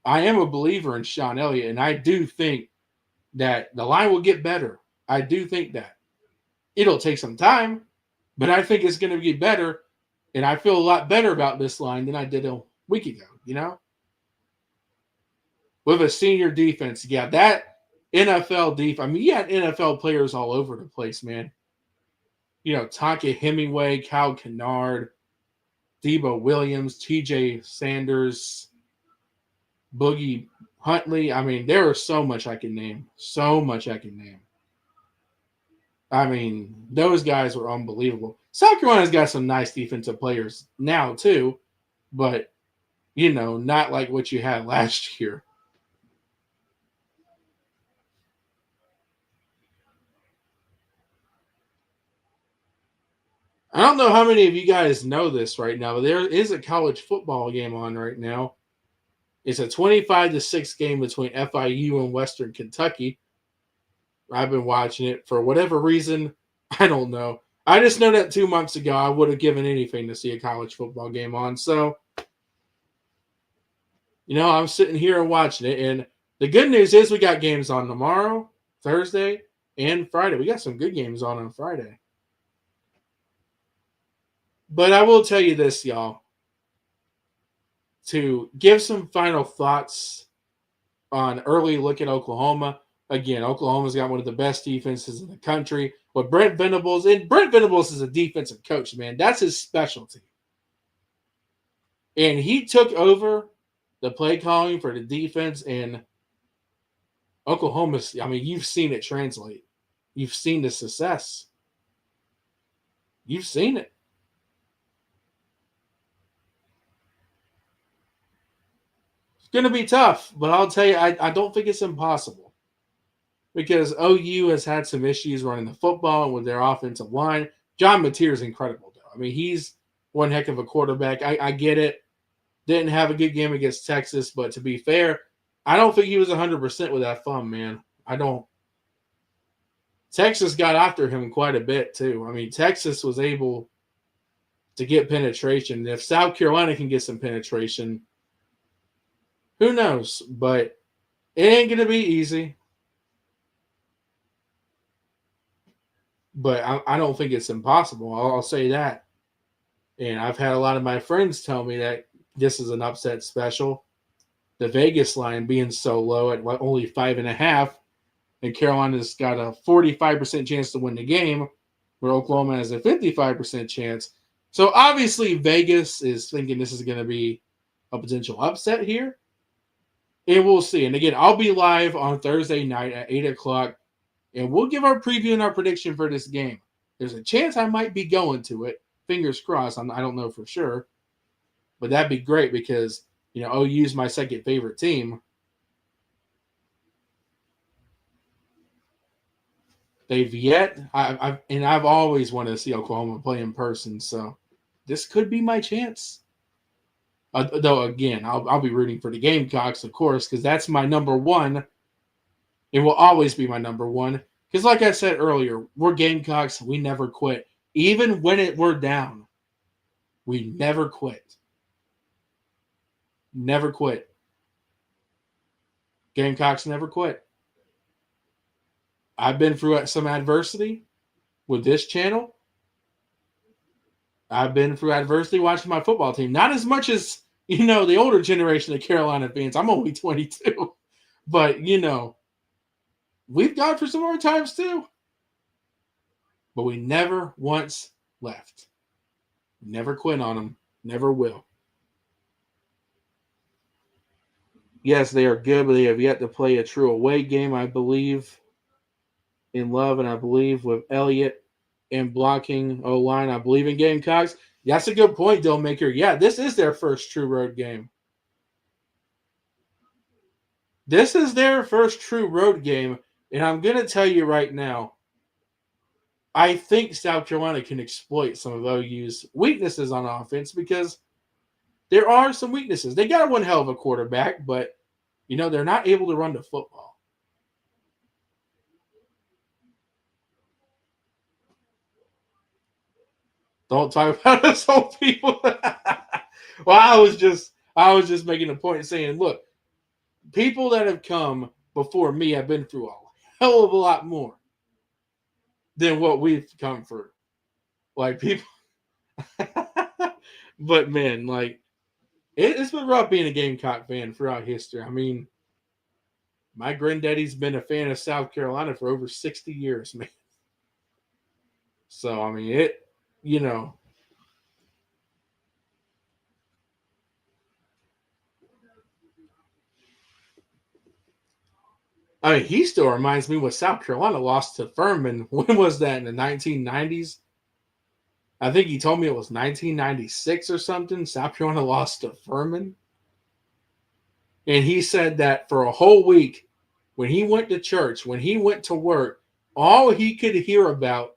I am a believer in Shawn Elliott, and I do think that the line will get better. I do think that it'll take some time, but I think it's going to get better. And I feel a lot better about this line than I did a week ago. With a senior defense, yeah, that NFL defense. I mean, you had NFL players all over the place, man. Tonka Hemingway, Cal Kennard, Debo Williams, TJ Sanders, Boogie Huntley. I mean, there was so much I can name. So much I can name. I mean, those guys were unbelievable. South Carolina's got some nice defensive players now, too, but, not like what you had last year. I don't know how many of you guys know this right now, but there is a college football game on right now. It's a 25-6 game between FIU and Western Kentucky. I've been watching it for whatever reason. I don't know. I just know that 2 months ago I would have given anything to see a college football game on. So, I'm sitting here and watching it. And the good news is we got games on tomorrow, Thursday, and Friday. We got some good games on Friday. But I will tell you this, y'all, to give some final thoughts on early look at Oklahoma. Again, Oklahoma's got one of the best defenses in the country. With Brent Venables, and Brent Venables is a defensive coach, man. That's his specialty. And he took over the play calling for the defense, and Oklahoma's, I mean, you've seen it translate. You've seen the success. You've seen it. It's going to be tough, but I'll tell you, I don't think it's impossible. Because OU has had some issues running the football with their offensive line. John Mateer is incredible, though. I mean, he's one heck of a quarterback. I get it. Didn't have a good game against Texas, but to be fair, I don't think he was 100% with that thumb, man. I don't. Texas got after him quite a bit, too. I mean, Texas was able to get penetration. If South Carolina can get some penetration, who knows? But it ain't going to be easy. But I don't think it's impossible. I'll say that. And I've had a lot of my friends tell me that this is an upset special. the Vegas line being so low at only 5.5, and Carolina's got a 45% chance to win the game, where Oklahoma has a 55% chance. So obviously Vegas is thinking this is going to be a potential upset here. And we'll see. And again, I'll be live on Thursday night at 8 o'clock, and we'll give our preview and our prediction for this game. There's a chance I might be going to it. Fingers crossed. I don't know for sure. But that'd be great because, OU's my second favorite team. I've always wanted to see Oklahoma play in person, so this could be my chance. Though again, I'll be rooting for the Gamecocks, of course, because that's my number one. It will always be my number one. Because like I said earlier, we're Gamecocks. We never quit. Even when we're down, we never quit. Never quit. Gamecocks never quit. I've been through some adversity with this channel. I've been through adversity watching my football team. Not as much as, the older generation of Carolina fans. I'm only 22. But, we've gone through some hard times too. But we never once left. Never quit on them. Never will. Yes, they are good, but they have yet to play a true away game, I believe. In Love, and I believe with Elliot and blocking O-line. I believe in Gamecocks. That's a good point, Dillmaker. Yeah, this is their first true road game. This is their first true road game, and I'm going to tell you right now, I think South Carolina can exploit some of OU's weaknesses on offense because there are some weaknesses. They got one hell of a quarterback, but, they're not able to run the football. Don't talk about us old people. Well, I was just making a point saying, look, people that have come before me have been through a hell of a lot more than what we've come through. Like people, but man, like it's been rough being a Gamecock fan throughout history. I mean, my granddaddy's been a fan of South Carolina for over 60 years, man. So I mean, you know, I mean, he still reminds me when South Carolina lost to Furman. When was that, in the 1990s? I think he told me it was 1996 or something. South Carolina lost to Furman. And he said that for a whole week, when he went to church, when he went to work, all he could hear about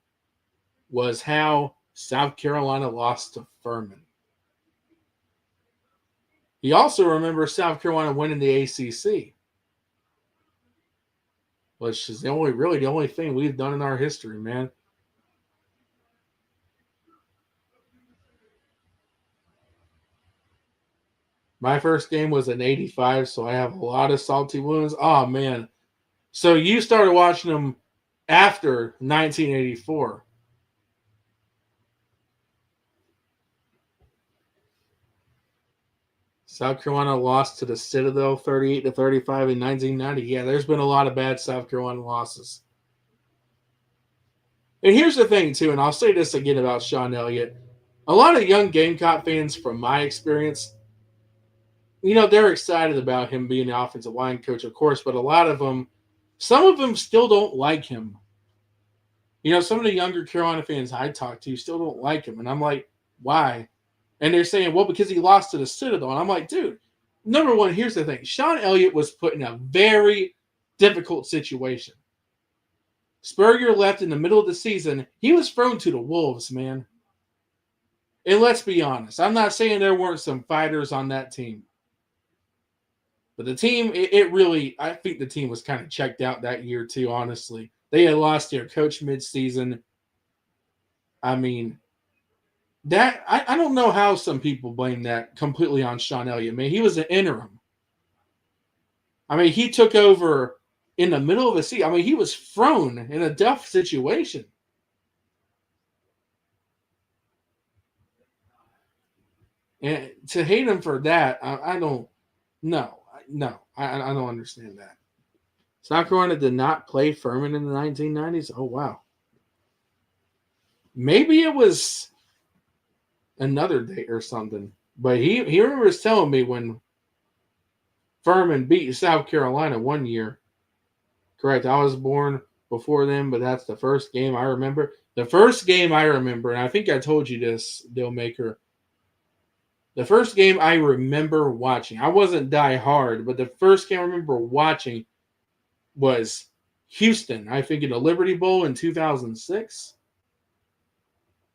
was how South Carolina lost to Furman. He also remembers South Carolina winning the ACC, which is the only thing we've done in our history, man. My first game was in '85, so I have a lot of salty wounds. Oh man. So you started watching them after 1984. South Carolina lost to the Citadel 38-35 in 1990. Yeah, there's been a lot of bad South Carolina losses. And here's the thing, too, and I'll say this again about Shawn Elliot. A lot of young Gamecock fans, from my experience, they're excited about him being the offensive line coach, of course, but a lot of them, some of them still don't like him. Some of the younger Carolina fans I talk to still don't like him. And I'm like, why? And they're saying, well, because he lost to the Citadel. And I'm like, dude, number one, here's the thing. Shawn Elliott was put in a very difficult situation. Spurrier left in the middle of the season. He was thrown to the wolves, man. And let's be honest. I'm not saying there weren't some fighters on that team. But the team, I think the team was kind of checked out that year too, honestly. They had lost their coach mid-season. I mean, that I don't know how some people blame that completely on Shawn Elliott. Man, he was an interim. I mean, he took over in the middle of a season. I mean, he was thrown in a tough situation. And to hate him for that, I don't know. No, I don't understand that. South Carolina did not play Furman in the 1990s. Oh wow, maybe it was another date or something. But he remembers telling me when Furman beat South Carolina one year. Correct. I was born before them, but that's the first game I remember. The first game I remember, and I think I told you this, Dillmaker. The first game I remember watching, I wasn't die hard, but the first game I remember watching was Houston. I think in the Liberty Bowl in 2006.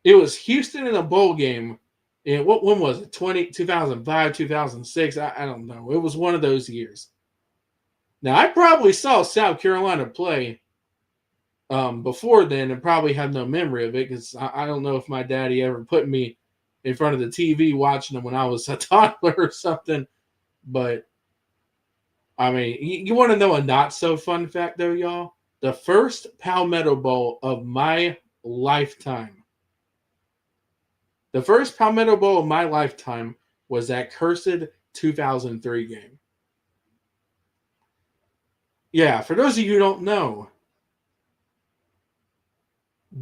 It was Houston in a bowl game. And what when was it? 2005, 2006? I don't know. It was one of those years. Now, I probably saw South Carolina play before then and probably have no memory of it because I don't know if my daddy ever put me in front of the TV watching them when I was a toddler or something. But, I mean, you want to know a not so fun fact, though, y'all? The first Palmetto Bowl of my lifetime. The first Palmetto Bowl of my lifetime was that cursed 2003 game. Yeah, for those of you who don't know,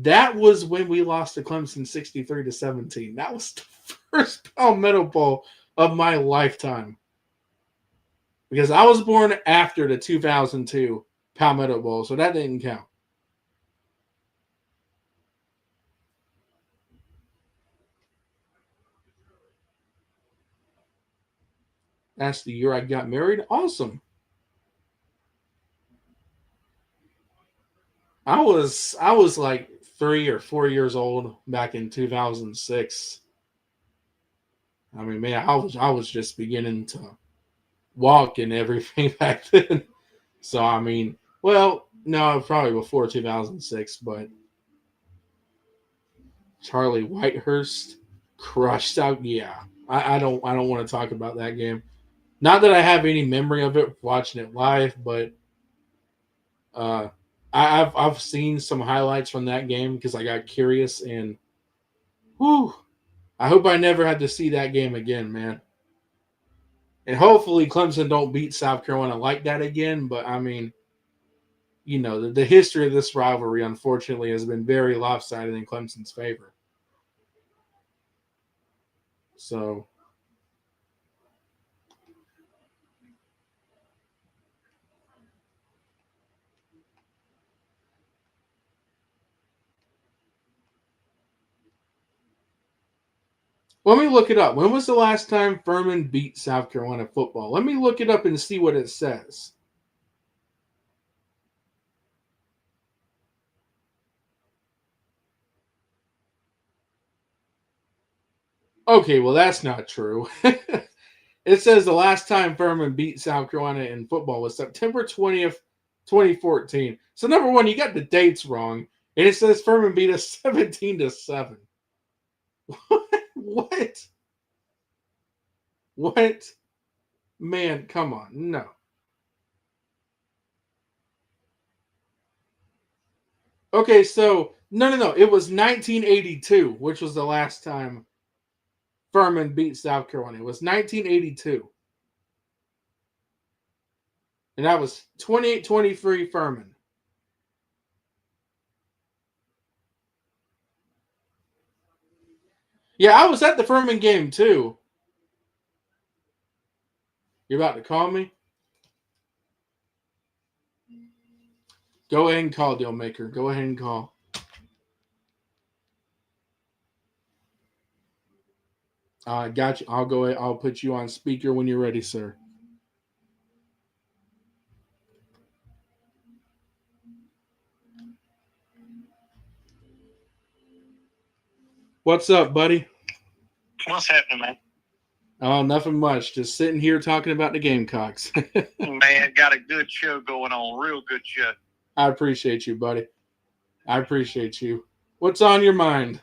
that was when we lost to Clemson 63-17. That was the first Palmetto Bowl of my lifetime. Because I was born after the 2002 Palmetto Bowl, so that didn't count. That's the year I got married. Awesome. I was like 3 or 4 years old back in 2006. I mean, man, I was just beginning to walk and everything back then. So I mean, well, no, probably before 2006, but Charlie Whitehurst crushed out. Yeah, I don't want to talk about that game. Not that I have any memory of it watching it live, but uh, I've seen some highlights from that game because I got curious and whew, I hope I never had to see that game again, man. And hopefully Clemson don't beat South Carolina like that again. But I mean, you know, the history of this rivalry, unfortunately, has been very lopsided in Clemson's favor. So, let me look it up. When was the last time Furman beat South Carolina football? Let me look it up and see what it says. Okay, well, that's not true. It says the last time Furman beat South Carolina in football was September 20th, 2014. So, number one, you got the dates wrong. And it says Furman beat us 17-7. What? What? Man, come on. No. Okay, so no. It was 1982, which was the last time Furman beat South Carolina. It was 1982. And that was 28-23 Furman. Yeah, I was at the Furman game too. You're about to call me? Go ahead and call, Dealmaker. Go ahead and call. I got you. I'll go ahead. I'll put you on speaker when you're ready, sir. What's up, buddy? What's happening, man? Oh, nothing much. Just sitting here talking about the Gamecocks. Man, got a good show going on. Real good show. I appreciate you, buddy. I appreciate you. What's on your mind?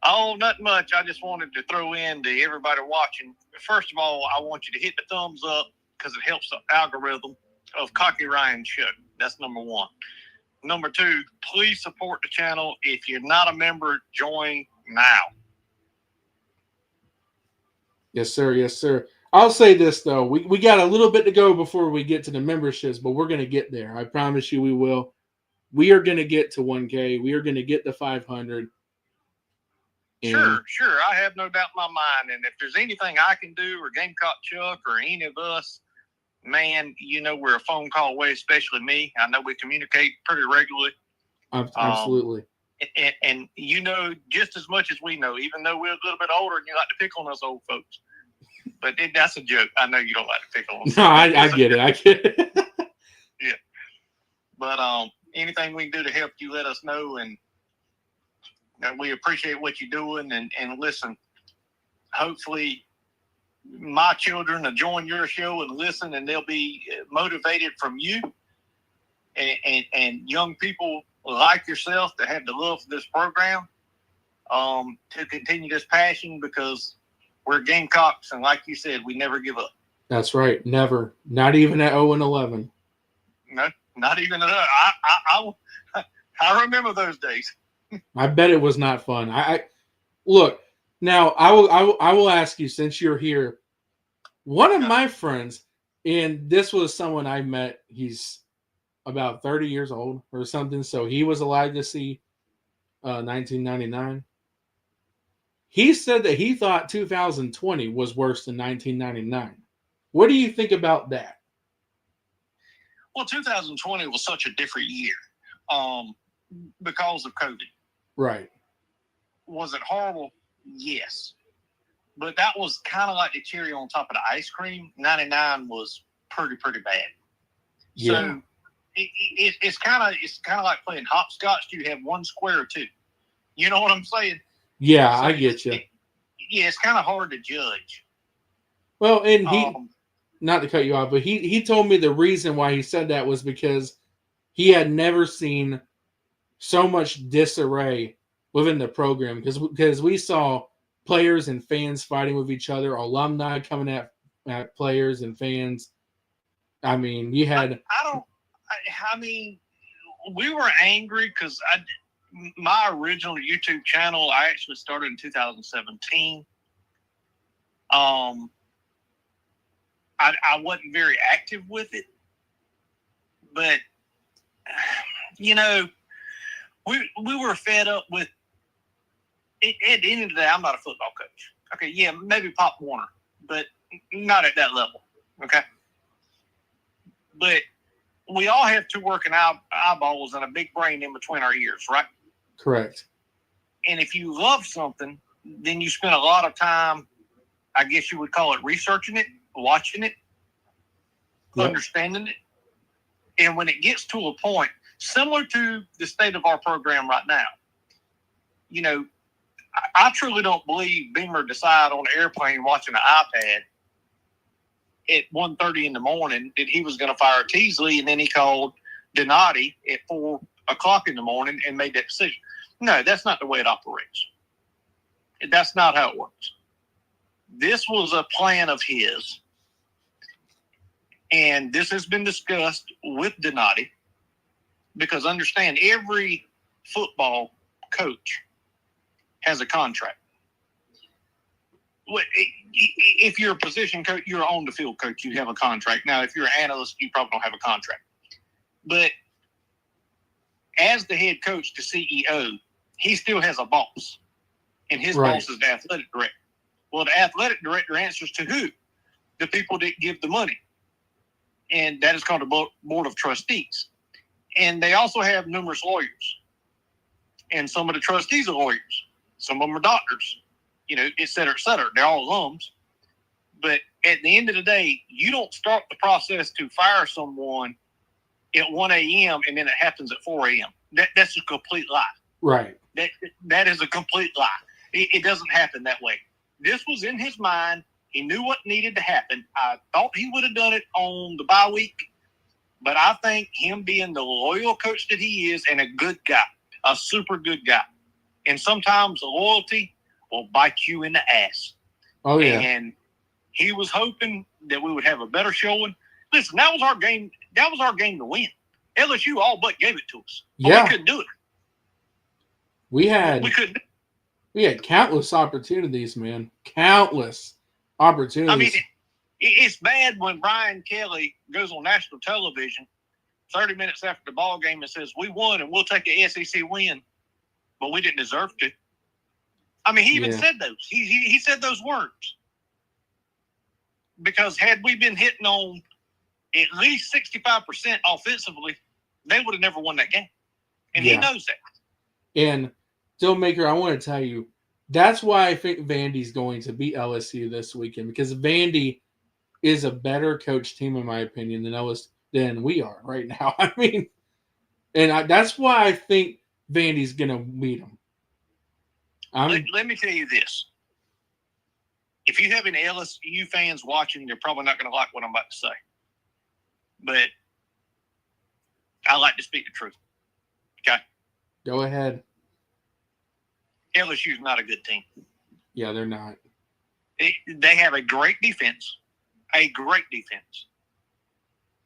Oh, not much. I just wanted to throw in to everybody watching. First of all, I want you to hit the thumbs up because it helps the algorithm of Cocky Ryan Show. That's number one. Number two, please support the channel. If you're not a member, join now. Yes, sir. Yes, sir. I'll say this though, we got a little bit to go before we get to the memberships, but we're gonna get there. I promise you, we will. We are gonna get to 1K. We are gonna get to 500. Sure. I have no doubt in my mind. And if there's anything I can do, or Gamecock Chuck, or any of us, man, we're a phone call away, especially me. I know we communicate pretty regularly. Absolutely. And just as much as we know, even though we're a little bit older and you like to pick on us old folks. But that's a joke. I know you don't like to pick on us. No, I get it. I get it. Yeah. But anything we can do to help you, let us know. And we appreciate what you're doing. And listen, hopefully my children will join your show and listen, and they'll be motivated from you and young people like yourself that have the love for this program to continue this passion, because we're Gamecocks, and like you said, we never give up. That's right. Never. Not even at 0-11. No, not even at that. I remember those days. I bet it was not fun. I look now. I will ask you, since you're here. One of my friends, and this was someone I met. He's about 30 years old or something, so he was alive to see 1999. He said that he thought 2020 was worse than 1999. What do you think about that? Well, 2020 was such a different year because of COVID. Right. Was it horrible? Yes. But that was kind of like the cherry on top of the ice cream. 99 was pretty bad. Yeah. So it's kind of like playing hopscotch. Do you have one square or two? You know what I'm saying? Yeah, so I get you. It's kind of hard to judge. Well, and he, not to cut you off, but he told me the reason why he said that was because he had never seen so much disarray within the program, because we saw players and fans fighting with each other, alumni coming at players and fans. I mean, you had. I mean, we were angry because my original YouTube channel, I actually started in 2017. I wasn't very active with it, but we were fed up with it. At the end of the day, I'm not a football coach. Okay, yeah, maybe Pop Warner, but not at that level. Okay, but we all have two working eyeballs and a big brain in between our ears, right? Correct. And if you love something, then you spend a lot of time, I guess you would call it, researching it, watching it, understanding it. And when it gets to a point, similar to the state of our program right now, I truly don't believe Beamer decided on an airplane watching an iPad at 1:30 in the morning that he was going to fire Teasley, and then he called Donati at 4 o'clock in the morning and made that decision. No, that's not the way it operates. That's not how it works. This was a plan of his, and this has been discussed with Donati, because understand, every football coach has a contract. If you're a position coach, you're on the field coach, you have a contract. Now, if you're an analyst, you probably don't have a contract. But as the head coach, the CEO, he still has a boss. And his boss is the athletic director. Well, the athletic director answers to who? The people that give the money. And that is called a board of trustees. And they also have numerous lawyers. And some of the trustees are lawyers. Some of them are doctors. Et cetera, et cetera. They're all alums. But at the end of the day, you don't start the process to fire someone at 1 a.m. and then it happens at 4 a.m. That's a complete lie. Right. That is a complete lie. It doesn't happen that way. This was in his mind. He knew what needed to happen. I thought he would have done it on the bye week. But I think him being the loyal coach that he is, and a good guy, a super good guy. And sometimes the loyalty will bite you in the ass. Oh, yeah. And he was hoping that we would have a better showing. Listen, that was our game. That was our game to win. LSU all but gave it to us. Yeah. We couldn't do it. We had countless opportunities, man. Countless opportunities. I mean, It's bad when Brian Kelly goes on national television 30 minutes after the ball game and says, "We won and we'll take an SEC win, but we didn't deserve to." I mean, he even said those. He said those words. Because had we been hitting on at least 65% offensively, they would have never won that game. And he knows that. And Dillmaker, I want to tell you, that's why I think Vandy's going to beat LSU this weekend, because Vandy is a better coach team, in my opinion, than we are right now. I mean, that's why I think Vandy's going to beat them. Let me tell you this. If you have any LSU fans watching, they're probably not going to like what I'm about to say. But I like to speak the truth. Okay? Go ahead. LSU's not a good team. Yeah, they're not. They have a great defense. A great defense.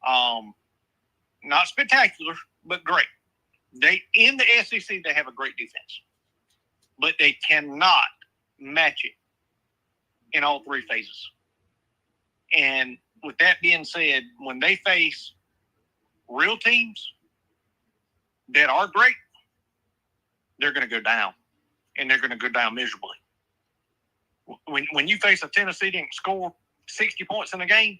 Not spectacular, but great. In the SEC, they have a great defense. But they cannot match it in all three phases. And with that being said, when they face real teams that are great, they're going to go down. And they're going to go down miserably. When you face a Tennessee that can score 60 points in a game,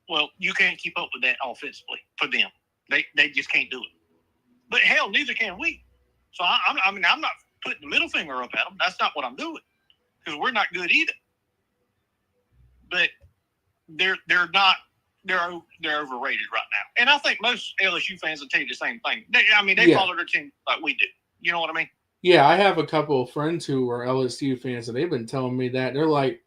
well, you can't keep up with that offensively for them. They just can't do it. But hell, neither can we. So I'm not putting the middle finger up at them. That's not what I'm doing, because we're not good either. But they're overrated right now, and I think most LSU fans will tell you the same thing. They follow their team like we do. You know what I mean? Yeah, I have a couple of friends who are LSU fans, and they've been telling me that. They're like,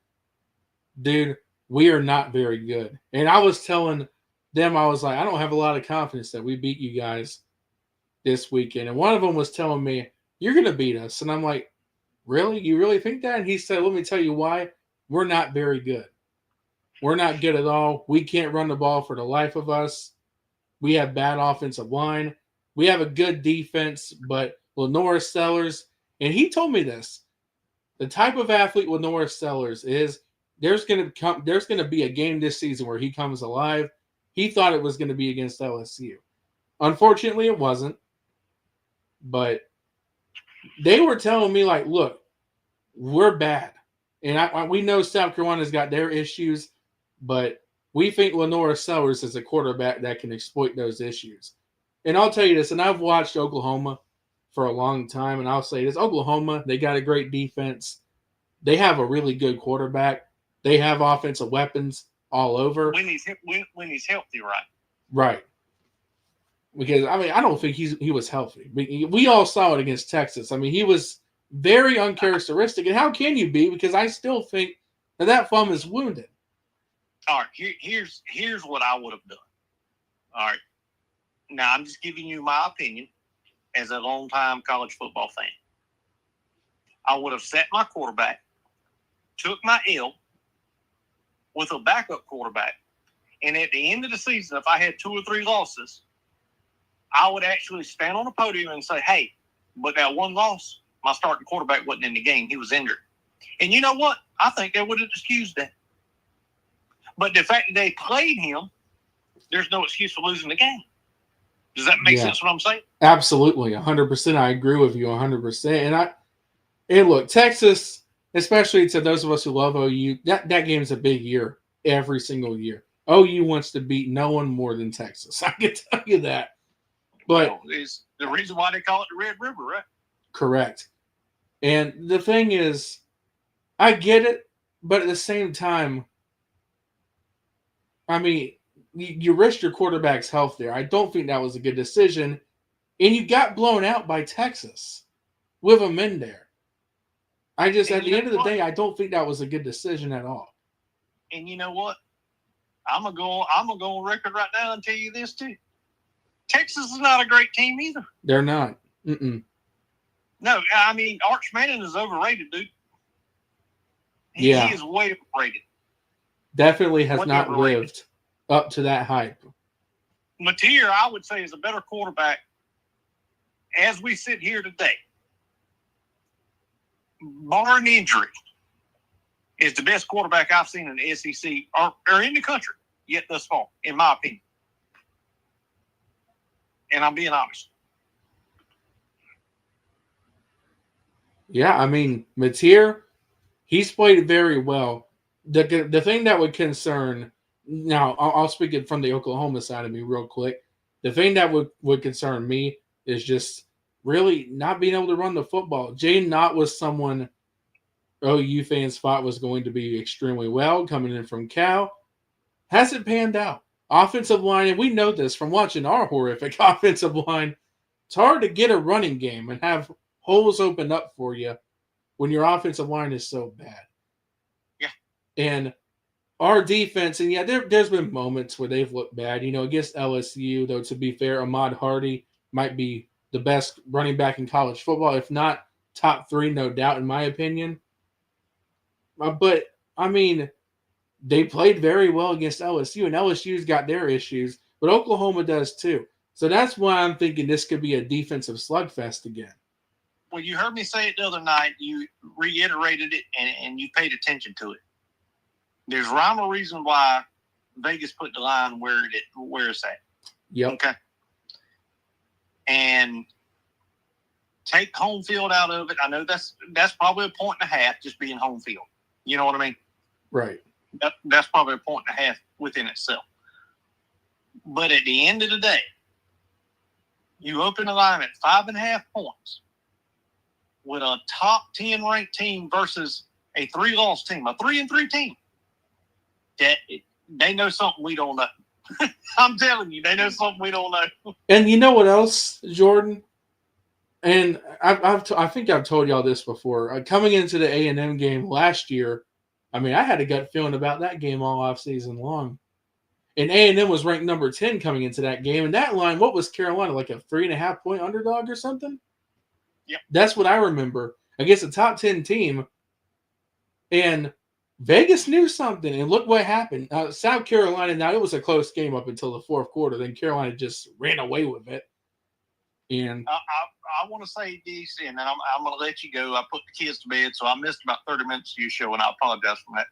"Dude, we are not very good." And I was telling them, I was like, "I don't have a lot of confidence that we beat you guys this weekend." And one of them was telling me, "You're going to beat us." And I'm like, "Really? You really think that?" And he said, "Let me tell you why. We're not very good. We're not good at all. We can't run the ball for the life of us. We have bad offensive line. We have a good defense, but Lenora Sellers," and he told me this, the type of athlete Lenora Sellers is, there's going to be a game this season where he comes alive. He thought it was going to be against LSU. Unfortunately, it wasn't. But they were telling me, like, look, we're bad. And we know South Carolina's got their issues, but we think Lenora Sellers is a quarterback that can exploit those issues. And I'll tell you this, and I've watched Oklahoma for a long time, and I'll say this, Oklahoma, they got a great defense. They have a really good quarterback. They have offensive weapons all over. When he's healthy, right? Right. Because, I don't think he was healthy. We all saw it against Texas. He was very uncharacteristic. And how can you be? Because I still think that thumb is wounded. All right, here's what I would have done. All right. Now, I'm just giving you my opinion as a longtime college football fan. I would have set my quarterback, took my L with a backup quarterback, and at the end of the season, if I had 2 or 3 losses, I would actually stand on a podium and say, "Hey, but that one loss, my starting quarterback wasn't in the game. He was injured." And you know what? I think they would have excused that. But the fact that they played him, there's no excuse for losing the game. Does that make sense what I'm saying? Absolutely. 100%. I agree with you 100%. And look, Texas, especially to those of us who love OU, that game's a big year every single year. OU wants to beat no one more than Texas. I can tell you that. But it's the reason why they call it the Red River, right? Correct. And the thing is, I get it, but at the same time, you risked your quarterback's health there. I don't think that was a good decision. And you got blown out by Texas with him in there. At the end of the day, I don't think that was a good decision at all. And you know what? I'm gonna go on record right now and tell you this too. Texas is not a great team either. They're not. Mm-mm. No, Arch Manning is overrated, dude. He is way overrated. Definitely has not lived up to that hype. Mateer, I would say, is a better quarterback as we sit here today, barring injury, is the best quarterback I've seen in the SEC or in the country yet thus far, in my opinion. And I'm being honest. Yeah, I mean, Mateer, he's played very well. The thing that would concern, now I'll speak it from the Oklahoma side of me real quick. The thing that would concern me is just really not being able to run the football. Jaden Knott was someone OU fans thought was going to be extremely well coming in from Cal. Hasn't panned out. Offensive line, and we know this from watching our horrific offensive line, it's hard to get a running game and have holes open up for you when your offensive line is so bad. Yeah. And our defense, and yeah, there's been moments where they've looked bad. Against LSU, though, to be fair, Ahmad Hardy might be the best running back in college football, if not top 3, no doubt, in my opinion. But, I mean, they played very well against LSU, and LSU's got their issues, but Oklahoma does too. So that's why I'm thinking this could be a defensive slugfest again. Well, you heard me say it the other night. You reiterated it, and you paid attention to it. There's rhyme or reason why Vegas put the line where it's at. Yep. Okay. And take home field out of it. I know that's probably a point and a half just being home field. You know what I mean? Right. That's probably a point and a half within itself. But at the end of the day, you open the line at 5.5 points with a top 10 ranked team versus a 3-loss team, a 3-3 team. That they know something we don't know. I'm telling you, they know something we don't know. And you know what else, Jordan? And I think I've told y'all this before. Coming into the A&M game last year, I mean, I had a gut feeling about that game all offseason long. And A&M was ranked number 10 coming into that game. And that line, what was Carolina, like a 3.5-point underdog or something? Yep. That's what I remember. Against a top 10 team. And Vegas knew something. And look what happened. South Carolina, now it was a close game up until the fourth quarter. Then Carolina just ran away with it. And I want to say this, and then I'm going to let you go. I put the kids to bed, so I missed about 30 minutes of your show, and I apologize for that.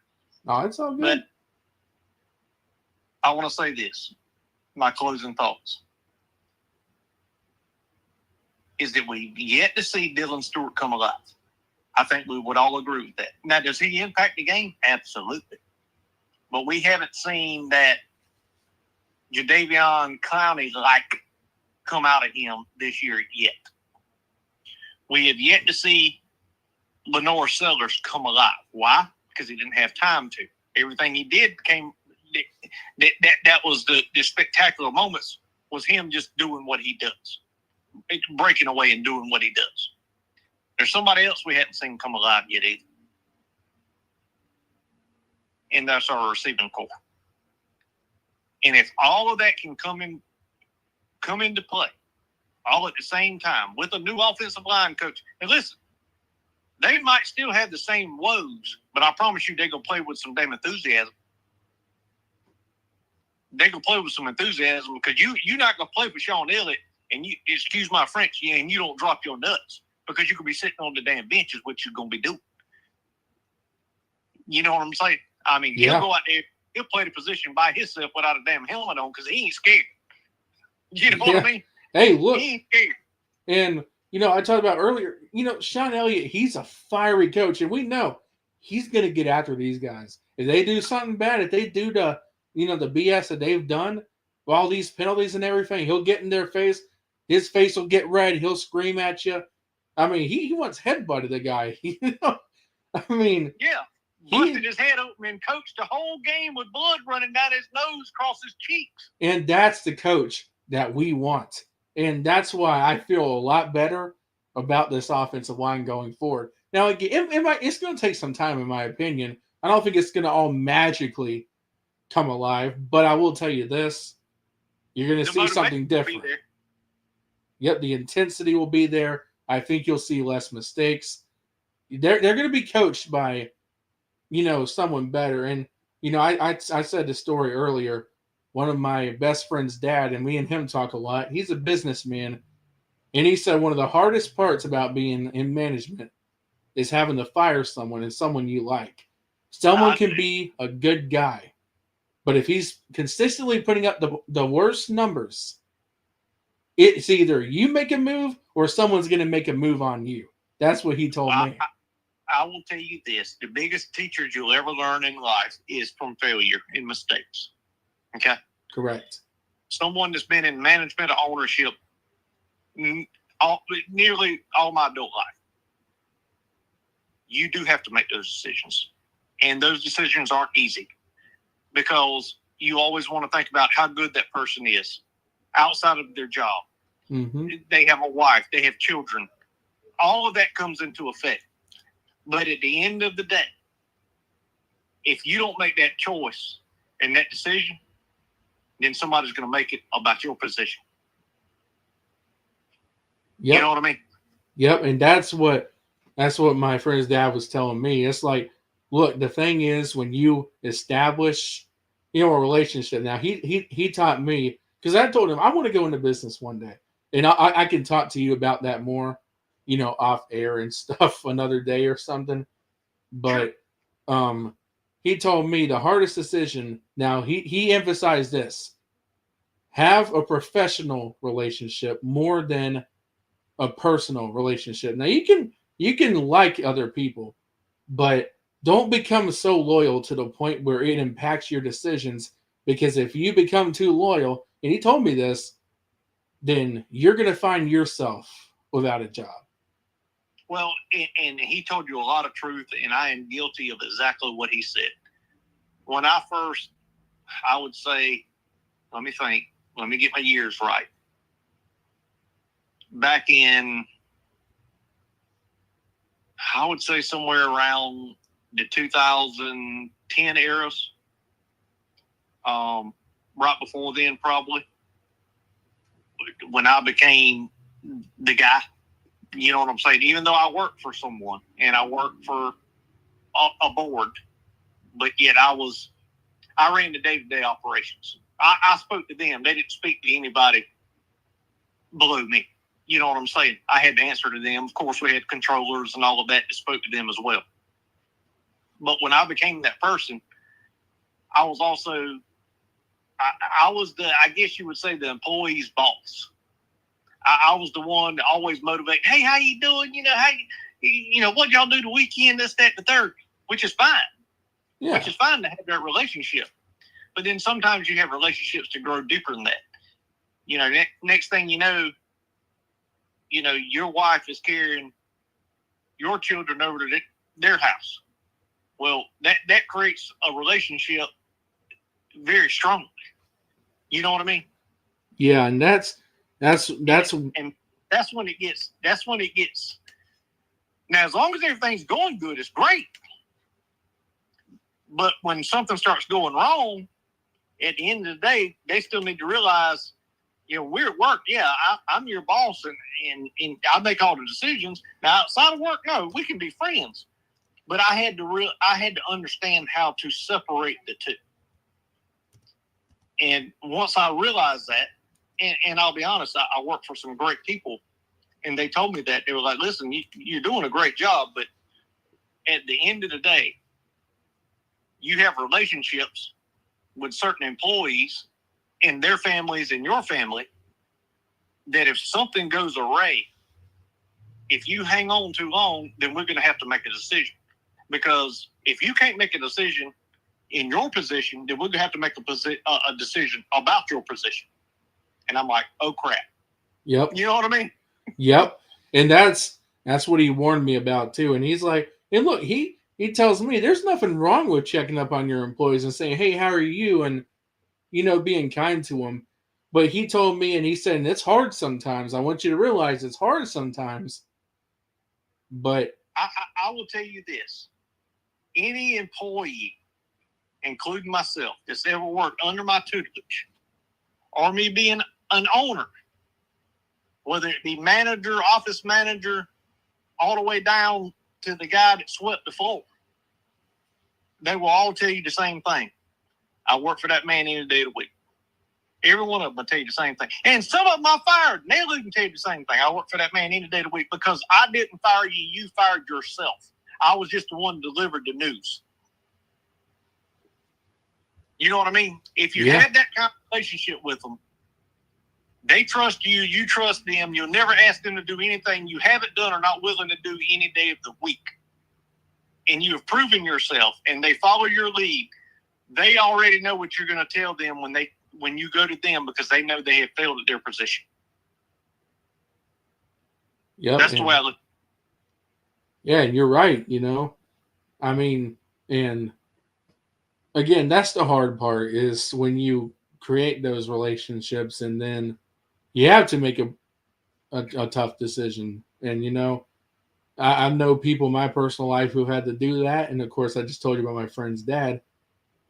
No, it's all good. But I want to say this, my closing thoughts, is that we've yet to see Dylan Stewart come alive. I think we would all agree with that. Now, does he impact the game? Absolutely. But we haven't seen that Jadeveon Clowney-like come out of him this year yet. We have yet to see Lenore Sellers come alive. Why? Because he didn't have time to. Everything he did became that was the spectacular moments was him just doing what he does, breaking away and doing what he does. There's somebody else we hadn't seen come alive yet either, and that's our receiving core. And if all of that can come into play, all at the same time, with a new offensive line coach. And listen, they might still have the same woes, but I promise you they're going to play with some damn enthusiasm. They're going to play with some enthusiasm because you're not going to play for Shawn Elliot and you, excuse my French, and you don't drop your nuts because you could be sitting on the damn bench is what you're going to be doing. You know what I'm saying? I mean, He'll go out there, he'll play the position by himself without a damn helmet on because he ain't scared. You know what I mean? Hey, look. He ain't scared. And, I talked about earlier, Shawn Elliot, he's a fiery coach, and we know he's going to get after these guys. If they do something bad, if they do the BS that they've done, all these penalties and everything, he'll get in their face. His face will get red. He'll scream at you. I mean, he once headbutted the guy. I mean. Yeah. Busted his head open and coached the whole game with blood running down his nose, across his cheeks. And that's the coach that we want. And that's why I feel a lot better about this offensive line going forward. Now, it's going to take some time, in my opinion. I don't think it's going to all magically come alive. But I will tell you this. You're going to see something different. Yep, the intensity will be there. I think you'll see less mistakes. They're going to be coached by, someone better. And, I said the story earlier. One of my best friend's dad, and me and him talk a lot. He's a businessman. And he said one of the hardest parts about being in management is having to fire someone and someone you like. Someone can be a good guy, but if he's consistently putting up the worst numbers, it's either you make a move or someone's going to make a move on you. That's what he told me. I will tell you this. The biggest teachers you'll ever learn in life is from failure and mistakes. Okay? Correct. Someone that's been in management or ownership nearly all my adult life. You do have to make those decisions. And those decisions aren't easy because you always want to think about how good that person is outside of their job. Mm-hmm. They have a wife. They have children. All of that comes into effect. But at the end of the day, if you don't make that choice and that decision, then somebody's going to make it about your position. Yep. You know what I mean? Yep, and that's what my friend's dad was telling me. It's like, look, the thing is when you establish, a relationship. Now he taught me, because I told him I want to go into business one day, and I can talk to you about that more, off air and stuff another day or something. But he told me the hardest decision. Now he emphasized this: have a professional relationship more than a personal relationship. Now you can like other people, but don't become so loyal to the point where it impacts your decisions, because if you become too loyal, and he told me this, then you're going to find yourself without a job. Well, and he told you a lot of truth, and I am guilty of exactly what he said. When I first, I would say, let me think, let me get my years right. Back in, I would say somewhere around the 2010 eras, right before then probably, when I became the guy, you know what I'm saying? Even though I worked for someone and I worked for a board, but yet I ran the day-to-day operations. I spoke to them. They didn't speak to anybody below me. You know what I'm saying? I had to answer to them. Of course, we had controllers and all of that that spoke to them as well. But when I became that person, I was also, I was I guess you would say, the employee's boss. I was the one to always motivate. Hey, how you doing? What y'all do the weekend? This, that, the third, which is fine. Yeah. Which is fine to have that relationship. But then sometimes you have relationships to grow deeper than that. Next thing you know, your wife is carrying your children over to their house. Well, that creates a relationship very strongly. You know what I mean? Yeah, and that's and that's when it gets. Now, as long as everything's going good, it's great. But when something starts going wrong, at the end of the day, they still need to realize, we're at work. Yeah, I'm your boss, and I make all the decisions. Now, outside of work, no, we can be friends. But I had to understand how to separate the two. And once I realized that, and I'll be honest, I work for some great people, and they told me that. They were like, listen, you're doing a great job, but at the end of the day, you have relationships with certain employees and their families and your family that if something goes awry, if you hang on too long, then we're going to have to make a decision. Because if you can't make a decision in your position, then we're going to have to make a decision about your position. And I'm like, oh, crap. Yep. You know what I mean? Yep. And that's what he warned me about, too. And he's like, and look, he tells me there's nothing wrong with checking up on your employees and saying, hey, how are you? And, being kind to them. But he told me, and he said, and it's hard sometimes. I want you to realize it's hard sometimes. But I will tell you this. Any employee, including myself, that's ever worked under my tutelage, or me being an owner, whether it be manager, office manager, all the way down to the guy that swept the floor, they will all tell you the same thing. I work for that man any day of the week. Every one of them will tell you the same thing. And some of them I fired, and they'll even tell you the same thing. I work for that man any day of the week because I didn't fire you. You fired yourself. I was just the one that delivered the news. You know what I mean? If you Yeah. had that kind of relationship with them, they trust you, you trust them. You'll never ask them to do anything you haven't done or not willing to do any day of the week. And you have proven yourself, and they follow your lead. They already know what you're going to tell them when you go to them, because they know they have failed at their position. Yep. That's the way I look. Yeah, and you're right. I mean, and again, that's the hard part, is when you create those relationships and then you have to make a tough decision. And I know people in my personal life who've had to do that, and of course, I just told you about my friend's dad,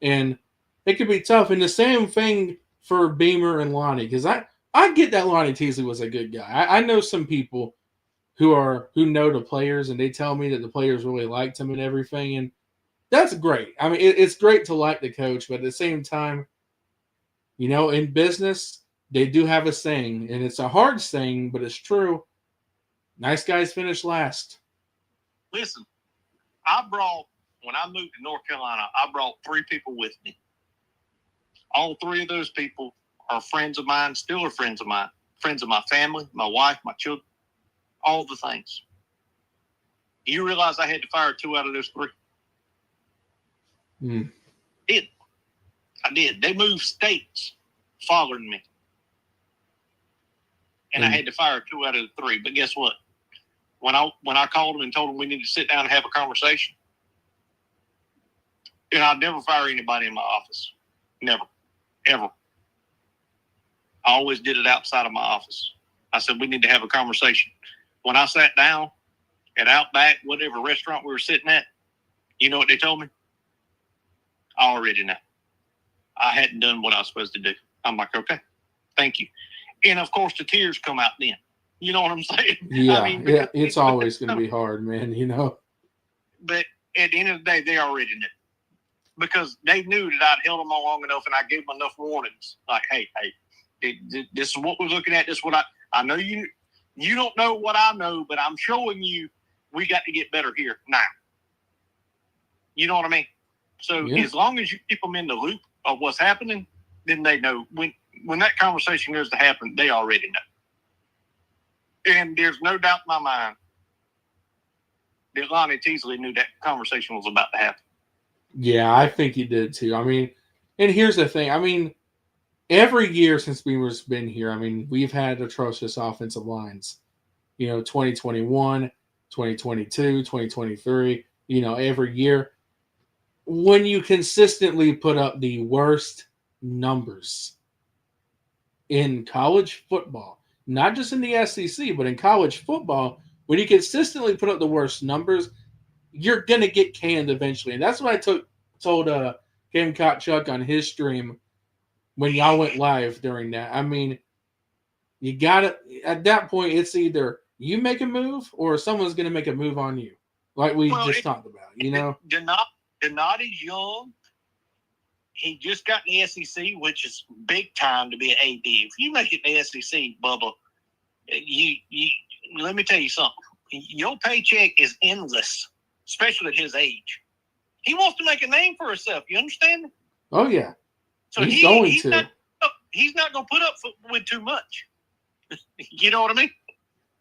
and it could be tough. And the same thing for Beamer and Lonnie, because I get that Lonnie Teasley was a good guy. I know some people who know the players, and they tell me that the players really liked him and everything, and that's great. I mean, it's great to like the coach, but at the same time, in business, they do have a saying, and it's a hard saying, but it's true. Nice guys finish last. Listen, when I moved to North Carolina, I brought 3 people with me. All 3 of those people are friends of mine, still are friends of mine, friends of my family, my wife, my children, all the things. You realize I had to fire 2 out of those 3? I did. They moved states following me. And I had to fire 2 out of the 3. But guess what? When I called them and told them we need to sit down and have a conversation, and I'd never fire anybody in my office. Never. Ever. I always did it outside of my office. I said, we need to have a conversation. When I sat down at Outback, whatever restaurant we were sitting at, you know what they told me? I already know. I hadn't done what I was supposed to do. I'm like, okay, thank you. And, of course, the tears come out then. You know what I'm saying? Yeah, I mean, it's always going to be hard, man, But at the end of the day, they already knew. Because they knew that I'd held them on long enough, and I gave them enough warnings. Like, hey, this is what we're looking at. This is what I know you don't know what I know, but I'm showing you we got to get better here now. You know what I mean? So as long as you keep them in the loop of what's happening, then they know. When that conversation goes to happen, they already know. And there's no doubt in my mind that Lonnie Teasley knew that conversation was about to happen. Yeah, I think he did too. I mean, and here's the thing. I mean, every year since Beamer's been here, I mean, we've had atrocious offensive lines. 2021, 2022, 2023, every year. When you consistently put up the worst numbers in college football, not just in the SEC, but in college football, when you consistently put up the worst numbers, you're going to get canned eventually. And that's what I told Gamecock Chuck on his stream when y'all went live during that. I mean, you got to, at that point, it's either you make a move or someone's going to make a move on you, like we just talked about, Denard is young. He just got in the SEC, which is big time to be an AD. If you make it in the SEC, Bubba, you let me tell you something. Your paycheck is endless, especially at his age. He wants to make a name for himself. You understand? Oh, yeah. So he's going to. He's not going to put up with too much. You know what I mean?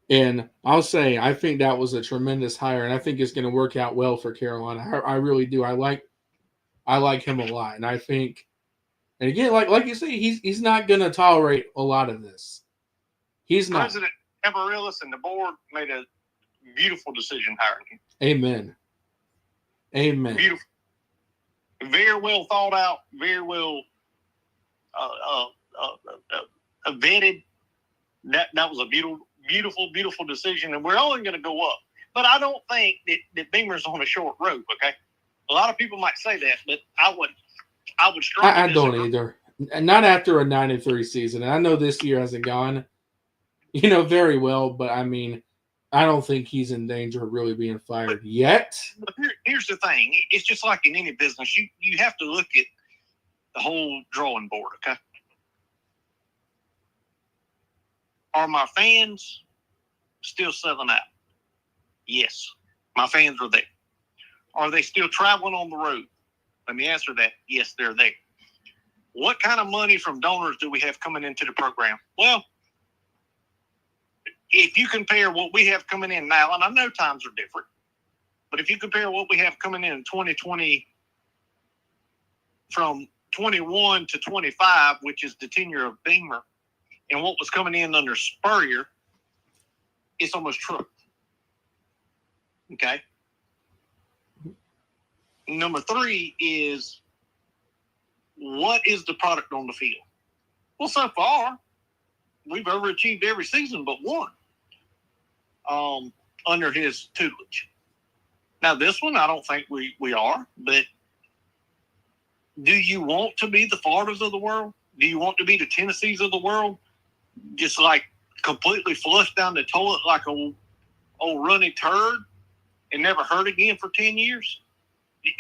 And I'll say, I think that was a tremendous hire, and I think it's going to work out well for Carolina. I really do. I like him a lot, and I think, and again, like you say, he's not going to tolerate a lot of this. He's not. President Amarillis and the board made a beautiful decision hiring him. Amen. Beautiful. Very well thought out. Very well vetted. That was a beautiful decision, and we're only going to go up. But I don't think that Beamer's on a short road. Okay, a lot of people might say that, but I would strongly I don't disagree. either. Not after a 9-3 season. And I know this year hasn't gone, very well. But I mean, I don't think he's in danger of really being fired yet. But here's the thing: it's just like in any business. You have to look at the whole drawing board. Okay. Are my fans still selling out? Yes. My fans are there. Are they still traveling on the road? Let me answer that. Yes, they're there. what kind of money from donors do we have coming into the program? Well, if you compare what we have coming in now, and I know times are different, but if you compare what we have coming in 2020 from 21 to 25, which is the tenure of Beamer, and what was coming in under Spurrier, it's almost triple. Okay. Number 3 is, what is the product on the field? Well, so far, we've overachieved every season but one under his tutelage. Now, this one, I don't think we are, but do you want to be the Floridas of the world? Do you want to be the Tennessees of the world? Just like completely flushed down the toilet like a old runny turd and never heard again for 10 years?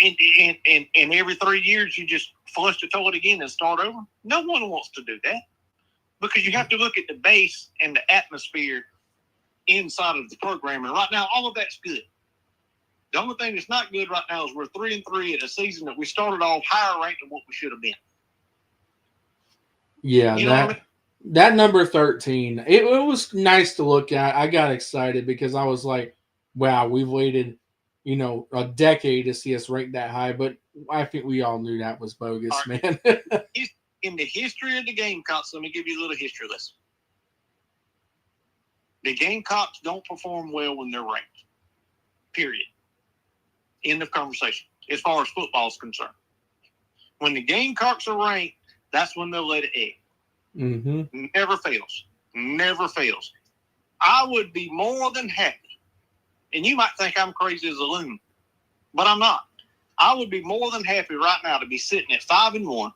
And every 3 years you just flush the toilet again and start over? No one wants to do that, because you have to look at the base and the atmosphere inside of the program. And right now, all of that's good. The only thing that's not good right now is we're 3-3 at a season that we started off higher ranked than what we should have been. Yeah, you know what I mean? That number 13, it was nice to look at. I got excited because I was like, wow, we've waited, a decade to see us rank that high. But I think we all knew that was bogus, right, man. In the history of the Gamecocks, let me give you a little history lesson. The Gamecocks don't perform well when they're ranked. Period. End of conversation, as far as football is concerned. When the Gamecocks are ranked, that's when they'll let it egg. Mm-hmm. Never fails. Never fails. I would be more than happy, and you might think I'm crazy as a loon, but I'm not. I would be more than happy right now to be sitting at 5-1,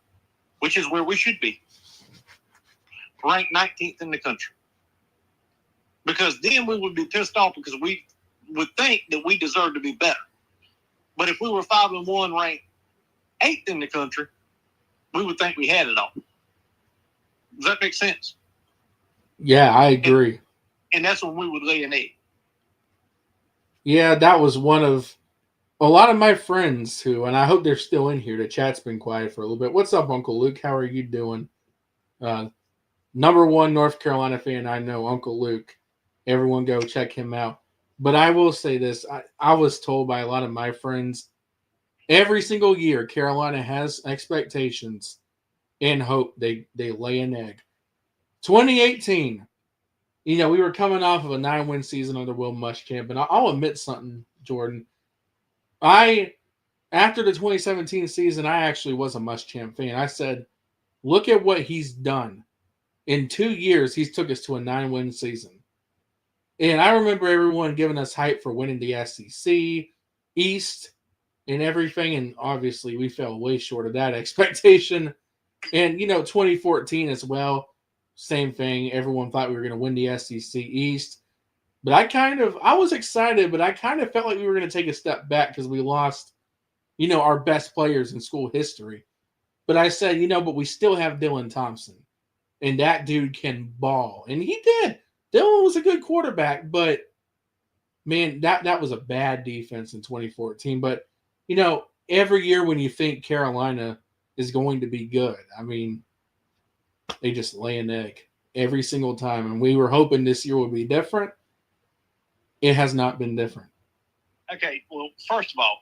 which is where we should be, ranked 19th in the country. Because then we would be pissed off because we would think that we deserve to be better. But if we were 5-1, ranked 8th in the country, we would think we had it all. Does that make sense? Yeah, I agree. And that's when we would lay an egg. Yeah, that was one of a lot of my friends who, and I hope they're still in here. The chat's been quiet for a little bit. What's up, Uncle Luke? How are you doing? Number 1 North Carolina fan I know, Uncle Luke. Everyone go check him out. But I will say this. I was told by a lot of my friends, every single year Carolina has expectations and hope they lay an egg. 2018, we were coming off of a 9-win season under Will Muschamp, and I'll admit something, Jordan. After the 2017 season, I actually was a Muschamp fan. I said, look at what he's done. In 2 years, he's took us to a 9-win season. And I remember everyone giving us hype for winning the SEC, East, and everything. And obviously, we fell way short of that expectation. And, 2014 as well, same thing. Everyone thought we were going to win the SEC East. But I was excited, but I kind of felt like we were going to take a step back because we lost, our best players in school history. But I said, but we still have Dylan Thompson. And that dude can ball. And he did. Dylan was a good quarterback, but man, that was a bad defense in 2014. But, every year when you think Carolina is going to be good, I mean, they just lay an egg every single time. And we were hoping this year would be different. It has not been different. Okay, well, first of all,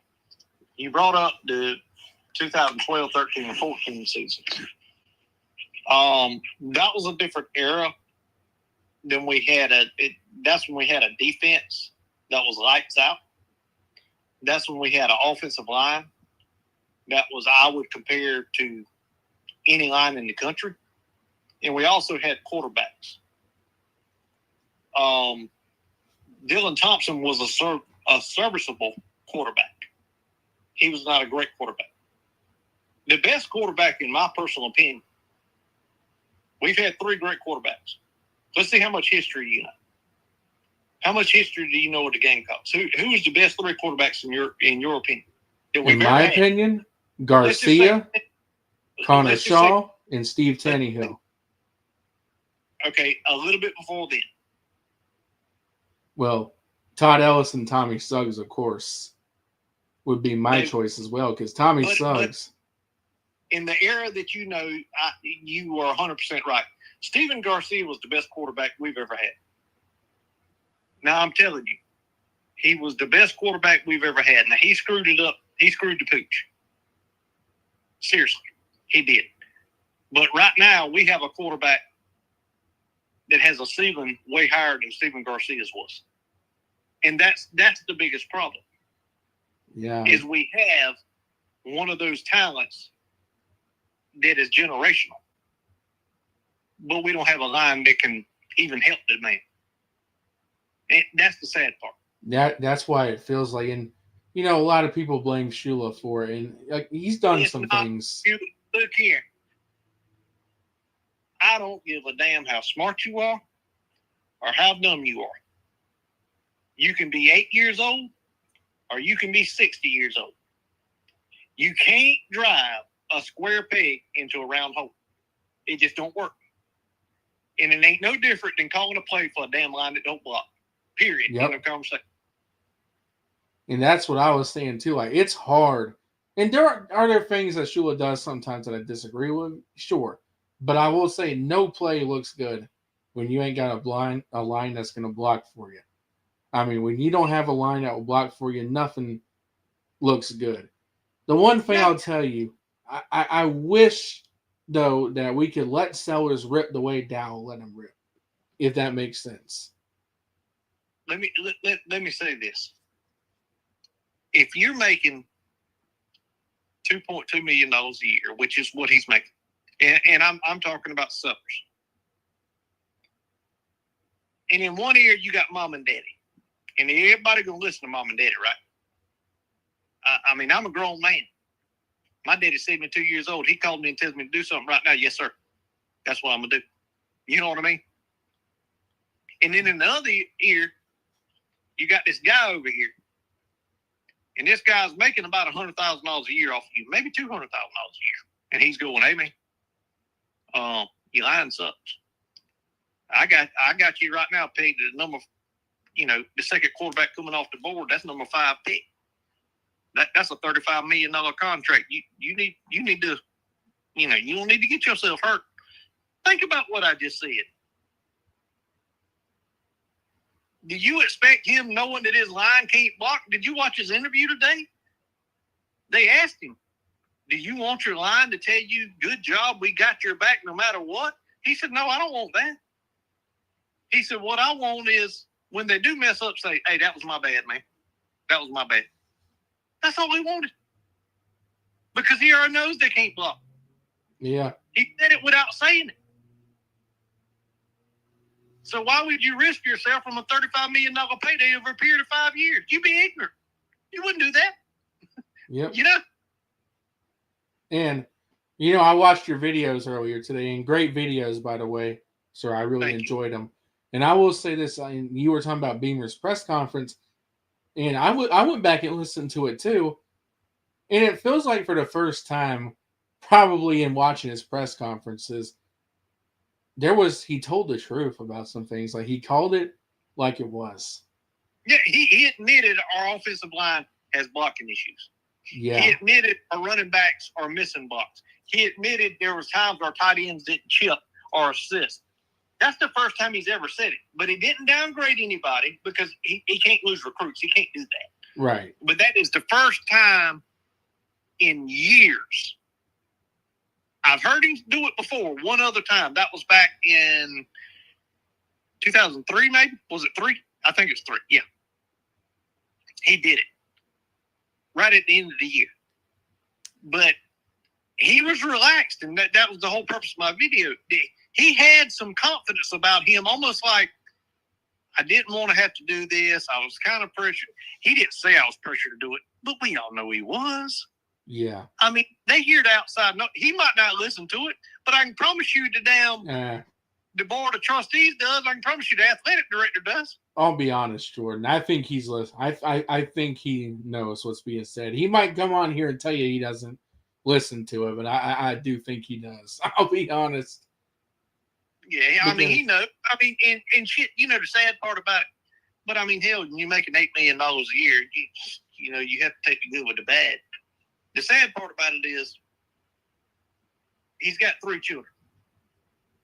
you brought up the 2012, 13, and 14 seasons. That was a different era than we had. That's when we had a defense that was lights out. That's when we had an offensive line that was, I would compare to any line in the country. And we also had quarterbacks. Dylan Thompson was a serviceable quarterback. He was not a great quarterback. The best quarterback, in my personal opinion, we've had 3 great quarterbacks. Let's see how much history you know. How much history do you know of the Gamecocks? Who is the best 3 quarterbacks in your opinion? In my opinion, Garcia, Connor Shaw, and Steve Tannehill. Okay, a little bit before then. Well, Todd Ellis and Tommy Suggs, of course, would be my choice as well, because Tommy Suggs. in the era that you know, you are 100% right. Steven Garcia was the best quarterback we've ever had. Now, I'm telling you, he was the best quarterback we've ever had. Now, he screwed it up. He screwed the pooch. Seriously, he did. But right now, we have a quarterback that has a ceiling way higher than Steven Garcia's was. And that's the biggest problem. Yeah. Is we have one of those talents that is generational. But we don't have a line that can even help the man. And that's the sad part. That's why it feels like, and a lot of people blame Shula for it, and like he's done some things. Look here, I don't give a damn how smart you are or how dumb you are. You can be 8 years old or you can be 60 years old. You can't drive a square peg into a round hole. It just don't work. And it ain't no different than calling a play for a damn line that don't block. Period. Yep. In a conversation. And that's what I was saying too. Like, it's hard. And are there things that Shula does sometimes that I disagree with? Sure. But I will say no play looks good when you ain't got a line that's going to block for you. I mean, when you don't have a line that will block for you, nothing looks good. The one thing I'll tell you, I wish, though, that we could let Sellers rip the way Dow let him rip, if that makes sense. Let me say this. If you're making $2.2 million a year, which is what he's making, and I'm talking about Sellers, and in one ear you got mom and daddy, and everybody gonna listen to mom and daddy, right? I mean, I'm a grown man. My daddy's 72 years old. He called me and tells me to do something right now. Yes, sir. That's what I'm gonna do. You know what I mean? And then in the other ear, you got this guy over here. And this guy's making about $100,000 a year off of you, maybe $200,000 a year. And he's going, hey, man, your line sucks. I got you right now pegged at number, the second quarterback coming off the board. That's number 5 pick. That's a $35 million contract. You need to, you don't need to get yourself hurt. Think about what I just said. Do you expect him knowing that his line can't block? Did you watch his interview today? They asked him, do you want your line to tell you, good job, we got your back no matter what? He said, no, I don't want that. He said, what I want is when they do mess up, say, hey, that was my bad, man. That was my bad. That's all he wanted. Because he already knows they can't block. Yeah. He said it without saying it. So why would you risk yourself from a $35 million payday over a period of 5 years? You'd be ignorant. You wouldn't do that. Yep. And, I watched your videos earlier today, and great videos, by the way, sir. I really enjoyed them. And I will say this, you were talking about Beamer's press conference, and I went back and listened to it too, and it feels like for the first time, probably in watching his press conferences, he told the truth about some things. Like, he called it like it was. Yeah, he admitted our offensive line has blocking issues. Yeah. He admitted our running backs are missing blocks. He admitted there was times our tight ends didn't chip or assist. That's the first time he's ever said it. But he didn't downgrade anybody because he can't lose recruits. He can't do that. Right. But that is the first time in years. I've heard him do it before one other time. That was back in 2003, maybe? Was it 3? I think it was 3. Yeah. He did it right at the end of the year. But he was relaxed, and that was the whole purpose of my video. He had some confidence about him, almost like, I didn't want to have to do this. I was kind of pressured. He didn't say I was pressured to do it, but we all know he was. Yeah. I mean, they hear it outside. No, he might not listen to it, but I can promise you the board of trustees does. I can promise you the athletic director does. I'll be honest, Jordan. I think he's listening. I think he knows what's being said. He might come on here and tell you he doesn't listen to it, but I do think he does. I'll be honest. Yeah, I mean, he knows. I mean, and shit, the sad part about it. But I mean, hell, when you're making $8 million a year, you have to take the good with the bad. The sad part about it is He's got 3 children.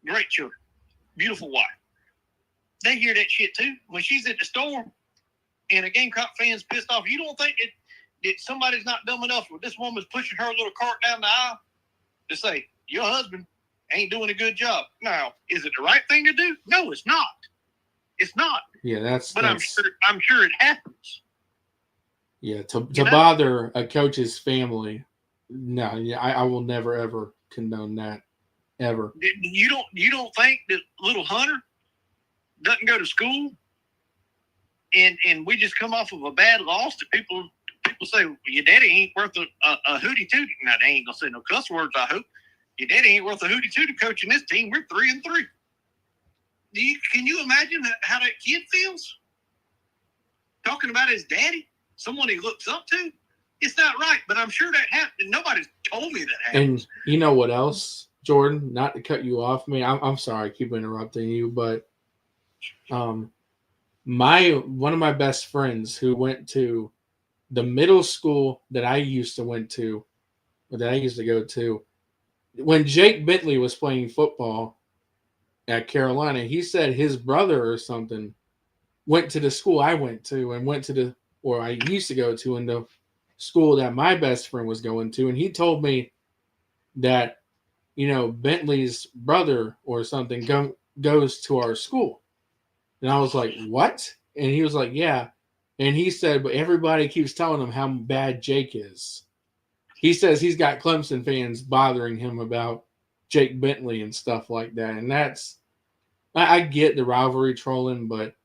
Great children. Beautiful wife. They hear that shit too. When she's at the store and a Gamecock fan's pissed off, you don't think that somebody's not dumb enough when this woman's pushing her little cart down the aisle to say, your husband ain't doing a good job. Now, is it the right thing to do? No, it's not. It's not. Yeah, But I'm sure it happens. Yeah, to bother a coach's family, no, yeah, I will never ever condone that, ever. You don't think that little Hunter doesn't go to school, and we just come off of a bad loss that people say, well, your daddy ain't worth a hootie tootie. Now they ain't gonna say no cuss words, I hope. Your daddy ain't worth a hootie tootie coaching this team. We're 3-3. Can you imagine how that kid feels? Talking about his daddy, someone he looks up to? It's not right, but I'm sure that happened. Nobody's told me that happened. And you know what else, Jordan? Not to cut you off, man. I'm sorry, I keep interrupting you, but one of my best friends who went to the middle school that I used to go to, when Jake Bentley was playing football at Carolina, he said his brother or something went to the school I went to and I used to go to, in the school that my best friend was going to. And he told me that, Bentley's brother or something goes to our school. And I was like, what? And he was like, yeah. And he said, but everybody keeps telling him how bad Jake is. He says he's got Clemson fans bothering him about Jake Bentley and stuff like that. And I get the rivalry trolling, but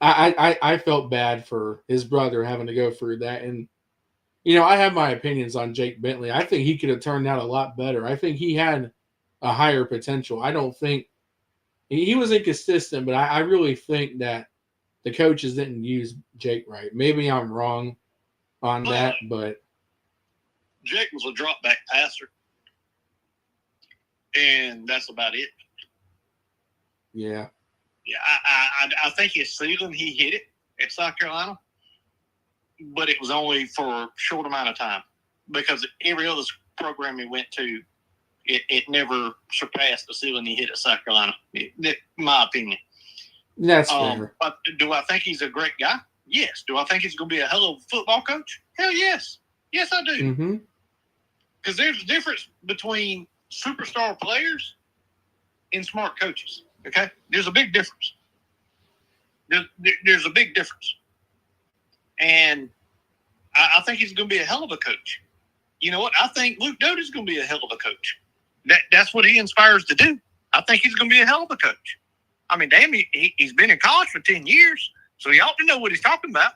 I felt bad for his brother having to go through that. And, I have my opinions on Jake Bentley. I think he could have turned out a lot better. I think he had a higher potential. I don't think he was inconsistent, but I really think that the coaches didn't use Jake right. Maybe I'm wrong on that, but Jake was a drop back passer, and that's about it. Yeah. Yeah, I think his ceiling, he hit it at South Carolina, but it was only for a short amount of time because every other program he went to, it never surpassed the ceiling he hit at South Carolina, my opinion. That's fair. But do I think he's a great guy? Yes. Do I think he's going to be a hell of a football coach? Hell yes. Yes, I do. Because there's a difference between superstar players and smart coaches. Okay? There's a big difference. There's a big difference. And I think he's going to be a hell of a coach. You know what? I think Luke Doty's going to be a hell of a coach. That's what he inspires to do. I think he's going to be a hell of a coach. I mean, damn, he's been in college for 10 years, so he ought to know what he's talking about,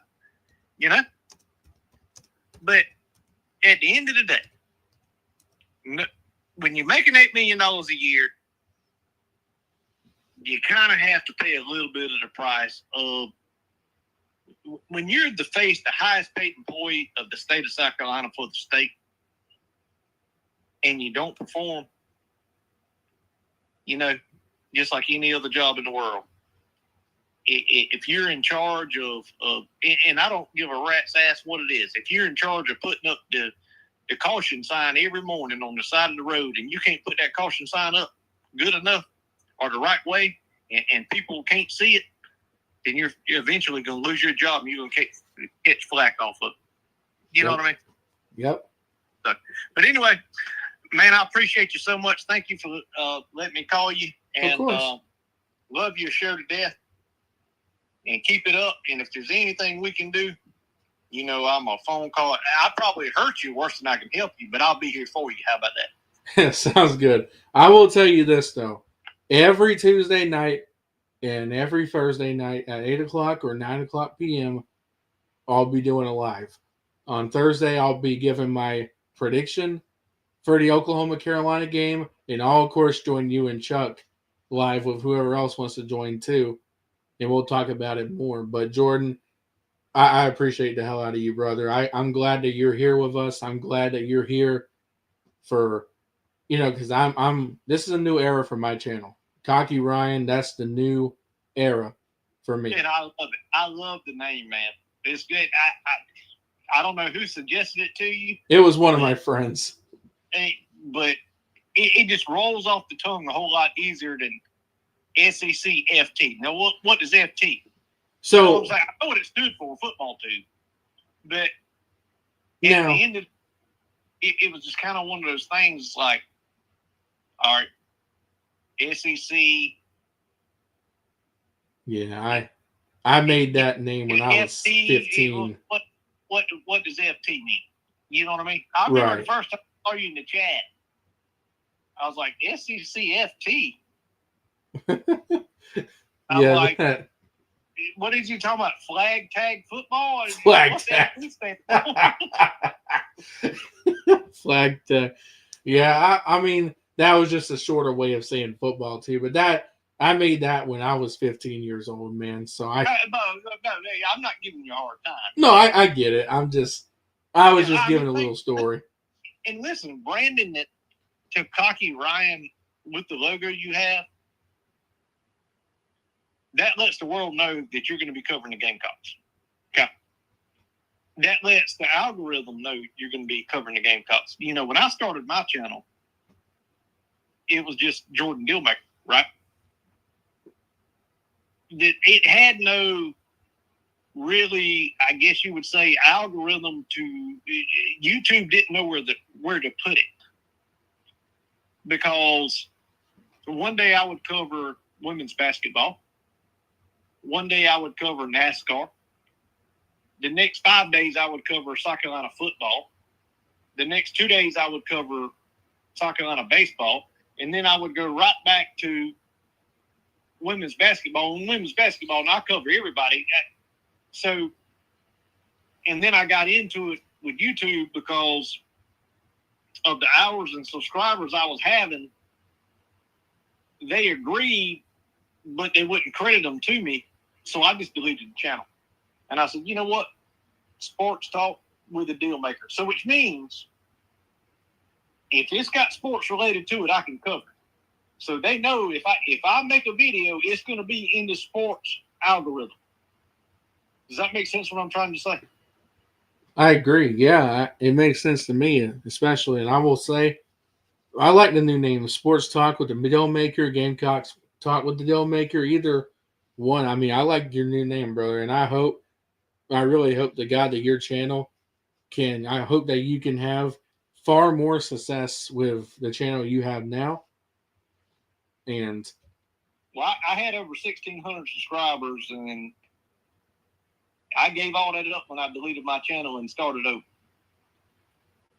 But at the end of the day, when you're making $8 million a year, you kind of have to pay a little bit of the price of when you're the highest paid employee of the state of South Carolina for the state, and you don't perform, just like any other job in the world. If you're in charge of, and I don't give a rat's ass what it is, if you're in charge of putting up the caution sign every morning on the side of the road and you can't put that caution sign up good enough or the right way and people can't see it, then you're eventually going to lose your job and you're going to catch flack off of it. You know what I mean? Yep. So, but anyway, man, I appreciate you so much. Thank you for letting me call you. And love your show to death. And keep it up. And if there's anything we can do, I'm a phone call. I probably hurt you worse than I can help you, but I'll be here for you. How about that? Sounds good. I will tell you this, though. Every Tuesday night and every Thursday night at 8 o'clock or 9 o'clock p.m., I'll be doing a live. On Thursday, I'll be giving my prediction for the Oklahoma-Carolina game, and I'll, of course, join you and Chuck live with whoever else wants to join, too, and we'll talk about it more. But, Jordan, I appreciate the hell out of you, brother. I'm glad that you're here with us. I'm glad that you're here for, because this is a new era for my channel. Cocky Ryan, that's the new era for me. And I love it. I love the name, man. It's good. I don't know who suggested it to you. It was one of my friends. But it just rolls off the tongue a whole lot easier than SEC FT. Now, what is FT? So, you know what I'm saying? I know what it stood for, football tube. But at the end of it was just kind of one of those things like, all right, SEC. Yeah, I made that name when I was 15. What does FT mean? You know what I mean? I remember the first time I saw you in the chat, I was like, SEC FT. I'm like, what is you talking about? Flag tag football? Flag tag. Flag tag. Yeah, I mean, that was just a shorter way of saying football too. But I made that when I was 15 years old, man. So I'm not giving you a hard time. No, I get it. I was just giving a little story. And listen, Brandon, that to cocky Ryan with the logo you have, that lets the world know that you're going to be covering the Gamecocks. Okay. That lets the algorithm know you're going to be covering the Gamecocks. You know, when I started my channel, it was just Jordan Dealmaker, right? It had no really, I guess you would say, algorithm to YouTube didn't know where to put it. Because one day I would cover women's basketball. One day I would cover NASCAR. The next 5 days I would cover South Carolina football. The next 2 days I would cover South Carolina baseball. And then I would go right back to women's basketball. And women's basketball, and I cover everybody. So, and then I got into it with YouTube because of the hours and subscribers I was having. They agreed, but they wouldn't credit them to me. So I just deleted the channel. And I said, you know what? Sports talk with a deal maker. So which means if it's got sports related to it, I can cover it. So they know if I make a video, it's going to be in the sports algorithm. Does that make sense what I'm trying to say? I agree. Yeah, it makes sense to me, especially. And I will say, I like the new name, Sports Talk with the Deal Maker, Gamecocks Talk with the Deal Maker. Either one. I mean, I like your new name, brother. And I really hope to God that your channel I hope that you can have far more success with the channel you have now. And well, I had over 1,600 subscribers, and I gave all that up when I deleted my channel and started over.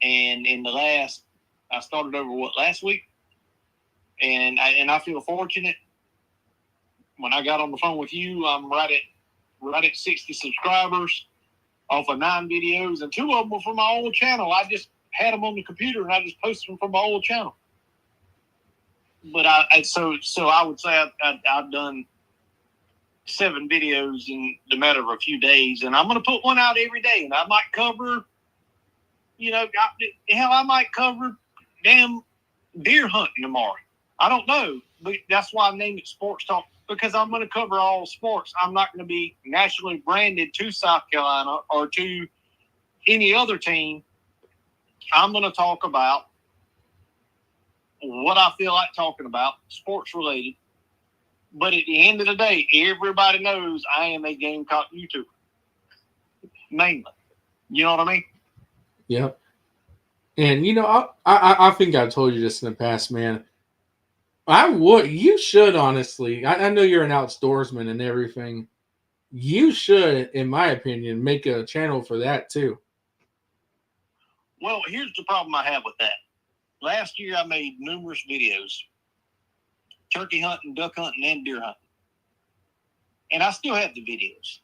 And I started over last week, and I feel fortunate. When I got on the phone with you, I'm right at 60 subscribers off of 9 videos, and 2 of them were from my old channel. I just had them on the computer, and I just posted them from my old channel. But so I would say I've done 7 videos in the matter of a few days, and I'm going to put one out every day, and I might cover, I might cover damn deer hunting tomorrow. I don't know, but that's why I named it Sports Talk, because I'm going to cover all sports. I'm not going to be nationally branded to South Carolina or to any other team. I'm going to talk about what I feel like talking about, sports related. But at the end of the day, everybody knows I am a Gamecock YouTuber. Mainly. You know what I mean? Yeah. And, I think I told you this in the past, man. You should, honestly. I know you're an outdoorsman and everything. You should, in my opinion, make a channel for that, too. Well, here's the problem I have with that. Last year, I made numerous videos. Turkey hunting, duck hunting, and deer hunting. And I still have the videos.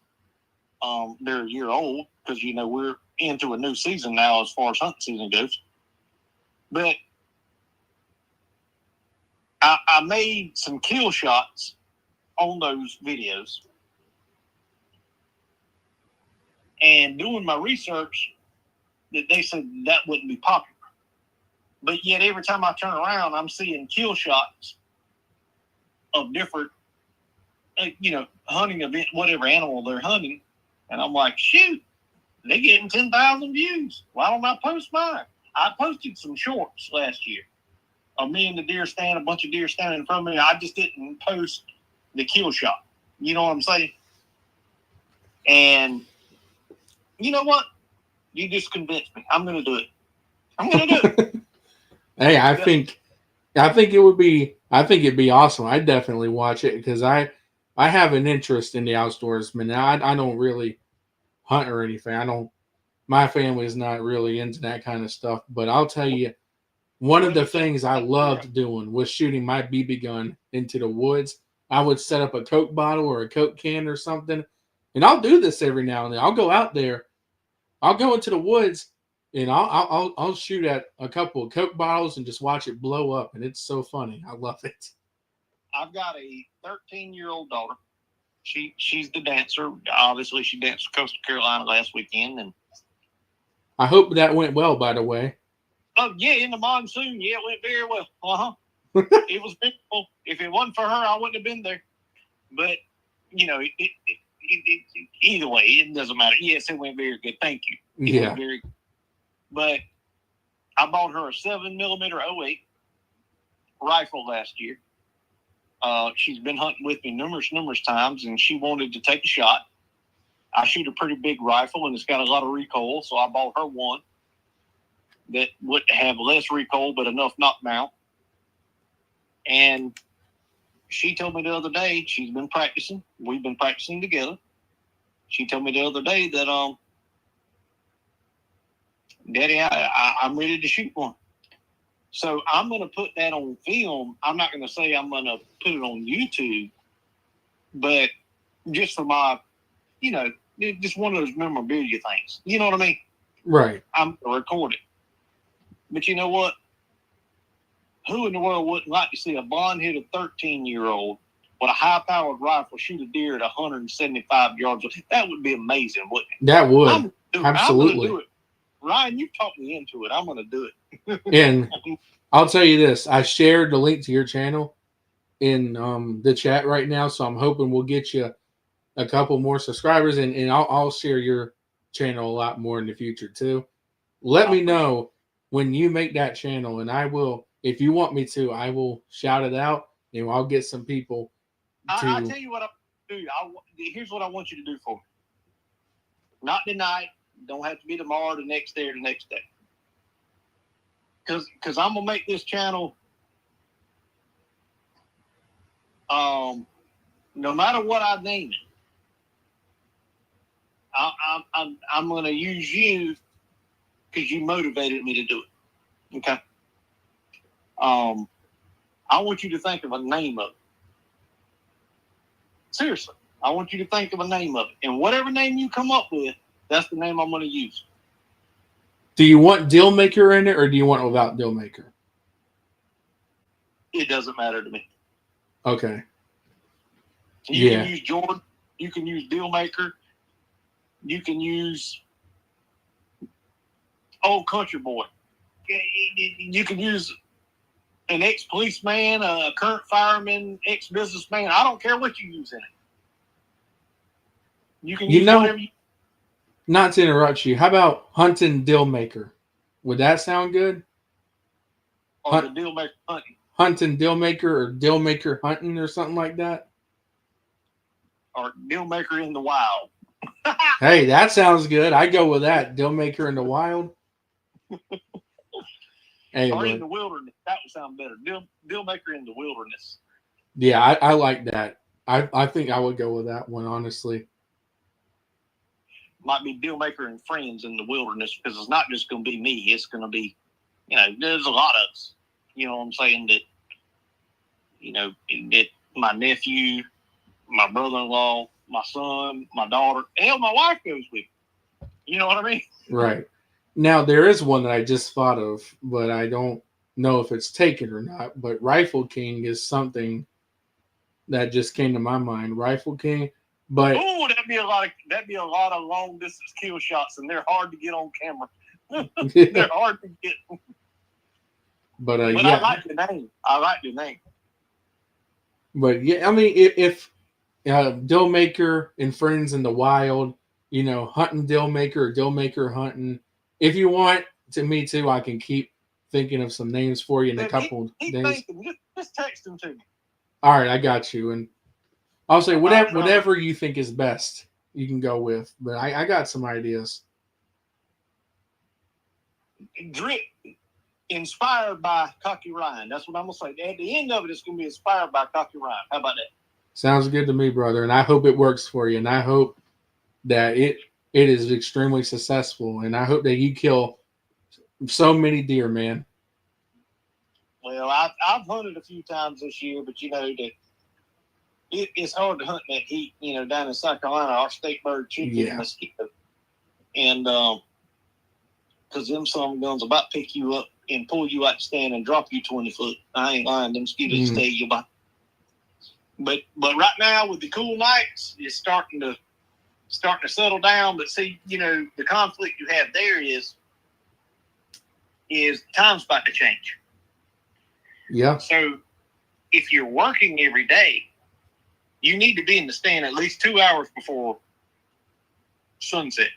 They're a year old because, we're into a new season now as far as hunting season goes. But I made some kill shots on those videos. And doing my research, that they said that wouldn't be popular. But yet every time I turn around, I'm seeing kill shots of different, hunting event, whatever animal they're hunting. And I'm like, shoot, they're getting 10,000 views. Why don't I post mine? I posted some shorts last year. me in the deer stand, a bunch of deer standing in front of me. I just didn't post the kill shot. You know what I'm saying? And you know what? You just convinced me. I'm going to do it. I'm going to do it. Hey, I think it would be. I think it'd be awesome. I'd definitely watch it because I have an interest in the outdoors. Man, I don't really hunt or anything. I don't. My family is not really into that kind of stuff. But I'll tell you, one of the things I loved doing was shooting my BB gun into the woods. I would set up a Coke bottle or a Coke can or something, and I'll do this every now and then. I'll go out there. I'll go into the woods and I'll shoot at a couple of Coke bottles and just watch it blow up, and it's so funny. I love it. I've got a 13-year-old daughter. She's the dancer. Obviously, she danced for Coastal Carolina last weekend, and I hope that went well. By the way. Oh yeah, in the monsoon, yeah, it went very well. It was beautiful. If it wasn't for her, I wouldn't have been there. But you know, either way, it doesn't matter. Yes, it went very good. Thank you. It went very good. But I bought her a 7mm 08 rifle last year. She's been hunting with me numerous times, and she wanted to take a shot. I shoot a pretty big rifle, and it's got a lot of recoil, so I bought her one that would have less recoil but enough knock mount. And she told me the other day she's been practicing. We've been practicing together. She told me the other day that, Daddy, I'm ready to shoot one. So I'm going to put that on film. I'm not going to say I'm going to put it on YouTube, but just for my, just one of those memorabilia things. You know what I mean? Right. I'm going to record it. But you know what? Who in the world wouldn't like to see a blonde-headed 13-year-old with a high-powered rifle shoot a deer at 175 yards? That would be amazing, wouldn't it? That would. Absolutely. I'm going to do it. Ryan, you talked me into it. I'm going to do it. And I'll tell you this. I shared the link to your channel in the chat right now, so I'm hoping we'll get you a couple more subscribers, and I'll share your channel a lot more in the future, too. Let me know when you make that channel, and I will, if you want me to, I will shout it out, and I'll get some people to... I'll tell you what I'll do. Here's what I want you to do for me. Not tonight. Don't have to be tomorrow, the next day, or the next day. Because I'm going to make this channel, no matter what I name it, I'm going to use you because you motivated me to do it. Okay? I want you to think of a name of it. Seriously. I want you to think of a name of it. And whatever name you come up with, that's the name I'm going to use. Do you want Dealmaker in it, or do you want it without Dealmaker? It doesn't matter to me. Okay. You can use Jordan. You can use Dealmaker. You can use Old Country Boy. You can use an ex-policeman, a current fireman, ex-businessman. I don't care what you use in it. You can use whatever you... Not to interrupt you, how about Hunting Dealmaker? Would that sound good? Or the Dealmaker Hunting. Hunting Dealmaker, or Dealmaker Hunting, or something like that? Or Dealmaker in the Wild. Hey, that sounds good. I go with that. Dealmaker in the Wild. Hey, or in the wilderness. That would sound better. Dealmaker in the wilderness. Yeah, I like that. I think I would go with that one, honestly. Might be Dealmaker and friends in the wilderness, because it's not just going to be me. It's going to be, there's a lot of us. You know what I'm saying? That my nephew, my brother-in-law, my son, my daughter, hell, my wife goes with me. You know what I mean? Right. Now, there is one that I just thought of, but I don't know if it's taken or not. But Rifle King is something that just came to my mind. Rifle King. But that'd be a lot of long distance kill shots, and they're hard to get on camera. They're hard to get. But I like the name. But yeah, I mean, if Dealmaker and friends in the wild, hunting Dealmaker or Dealmaker hunting. If you want me to, I can keep thinking of some names for you in a couple He's days. thinking. Just text him to me. All right, I got you. And I'll say All right, whatever you think is best, you can go with. But I got some ideas. Drip, inspired by Cocky Ryan. That's what I'm gonna say. At the end of it, it's gonna be inspired by Cocky Ryan. How about that? Sounds good to me, brother. And I hope it works for you. And I hope that it is extremely successful. And I hope that you kill so many deer, man. Well, I've hunted a few times this year, but it's hard to hunt in that heat. Down in South Carolina, our state bird chicken and mosquito, and because them some guns about pick you up and pull you out the stand and drop you 20 foot. I ain't lying. Them mosquitoes stay you by. But right now with the cool nights, it's starting to settle down. But see, the conflict you have there is time's about to change. Yeah. So if you're working every day, you need to be in the stand at least 2 hours before sunset.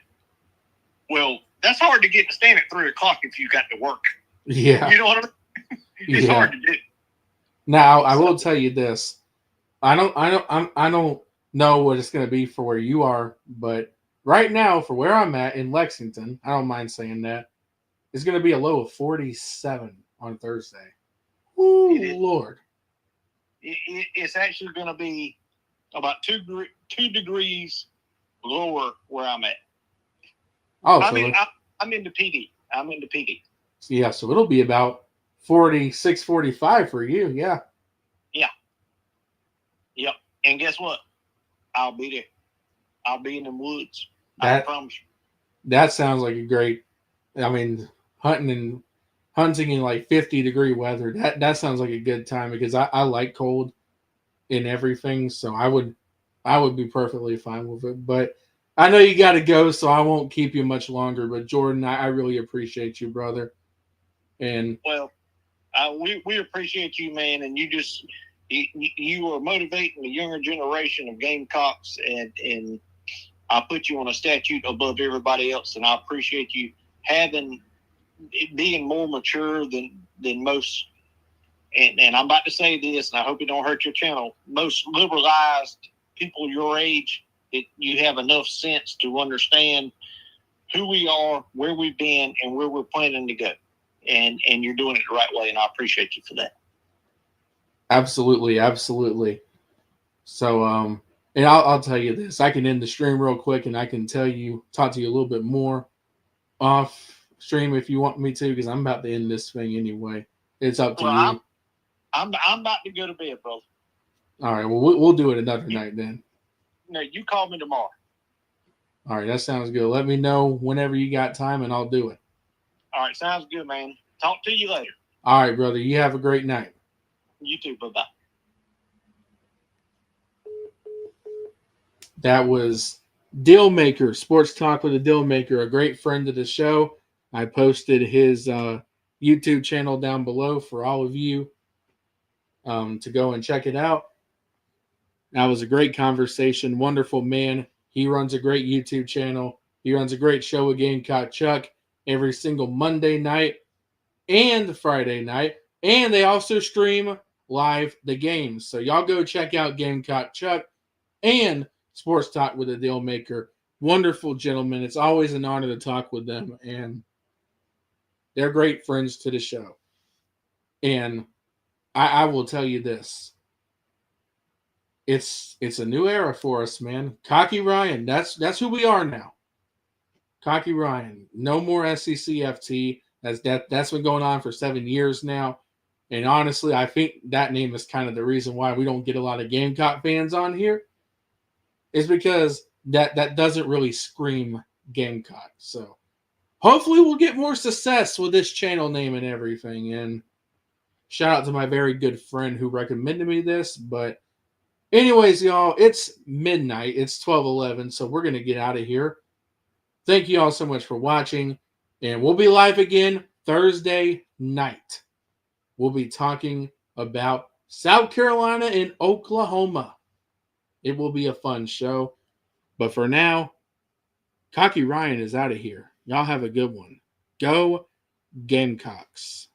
Well, that's hard to get in the stand at 3 o'clock if you got to work. Yeah. You know what I mean? It's hard to do. Now, I will tell you this. I don't know what it's going to be for where you are, but right now, for where I'm at in Lexington, I don't mind saying that, it's going to be a low of 47 on Thursday. Ooh, Lord. It's actually going to be about 2 degrees lower where I'm at. Oh, I'm in the PD. I'm in the PD. Yeah, so it'll be about 46, 45 for you. Yeah. Yeah. Yep. And guess what? I'll be there. I'll be in the woods. I promise you. That sounds like a great. I mean, hunting in like 50-degree weather. That sounds like a good time because I like cold in everything. So I would be perfectly fine with it. But I know you got to go, so I won't keep you much longer. But Jordan, I really appreciate you, brother. And well, we appreciate you, man. And you are motivating the younger generation of Gamecocks, and I put you on a statute above everybody else. And I appreciate you being more mature than most. And I'm about to say this, and I hope it don't hurt your channel. Most liberalized people your age, you have enough sense to understand who we are, where we've been, and where we're planning to go. And you're doing it the right way, and I appreciate you for that. Absolutely, absolutely. So, and I'll tell you this. I can end the stream real quick, and I can talk to you a little bit more off stream if you want me to, because I'm about to end this thing anyway. It's up to you. I'm about to go to bed, brother. All right. Well, we'll do it another night then. No, you call me tomorrow. All right. That sounds good. Let me know whenever you got time, and I'll do it. All right. Sounds good, man. Talk to you later. All right, brother. You have a great night. You too. Bye-bye. That was Dealmaker, Sports Talk with a Dealmaker, a great friend of the show. I posted his YouTube channel down below for all of you to go and check it out. That was a great conversation. Wonderful man. He runs a great YouTube channel. He runs a great show with Gamecock Chuck every single Monday night and Friday night. And they also stream live the games. So y'all go check out Gamecock Chuck and Sports Talk with a Dealmaker. Wonderful gentlemen. It's always an honor to talk with them. And they're great friends to the show. And I will tell you this. It's a new era for us, man. Cocky Ryan, that's who we are now. Cocky Ryan. No more SEC FT. That's been going on for 7 years now. And honestly, I think that name is kind of the reason why we don't get a lot of Gamecock fans on here. Is because that doesn't really scream Gamecock. So hopefully we'll get more success with this channel name and everything. And shout out to my very good friend who recommended me this. But anyways, y'all, it's midnight. It's 12:11, so we're going to get out of here. Thank you all so much for watching. And we'll be live again Thursday night. We'll be talking about South Carolina and Oklahoma. It will be a fun show. But for now, Cocky Ryan is out of here. Y'all have a good one. Go Gamecocks.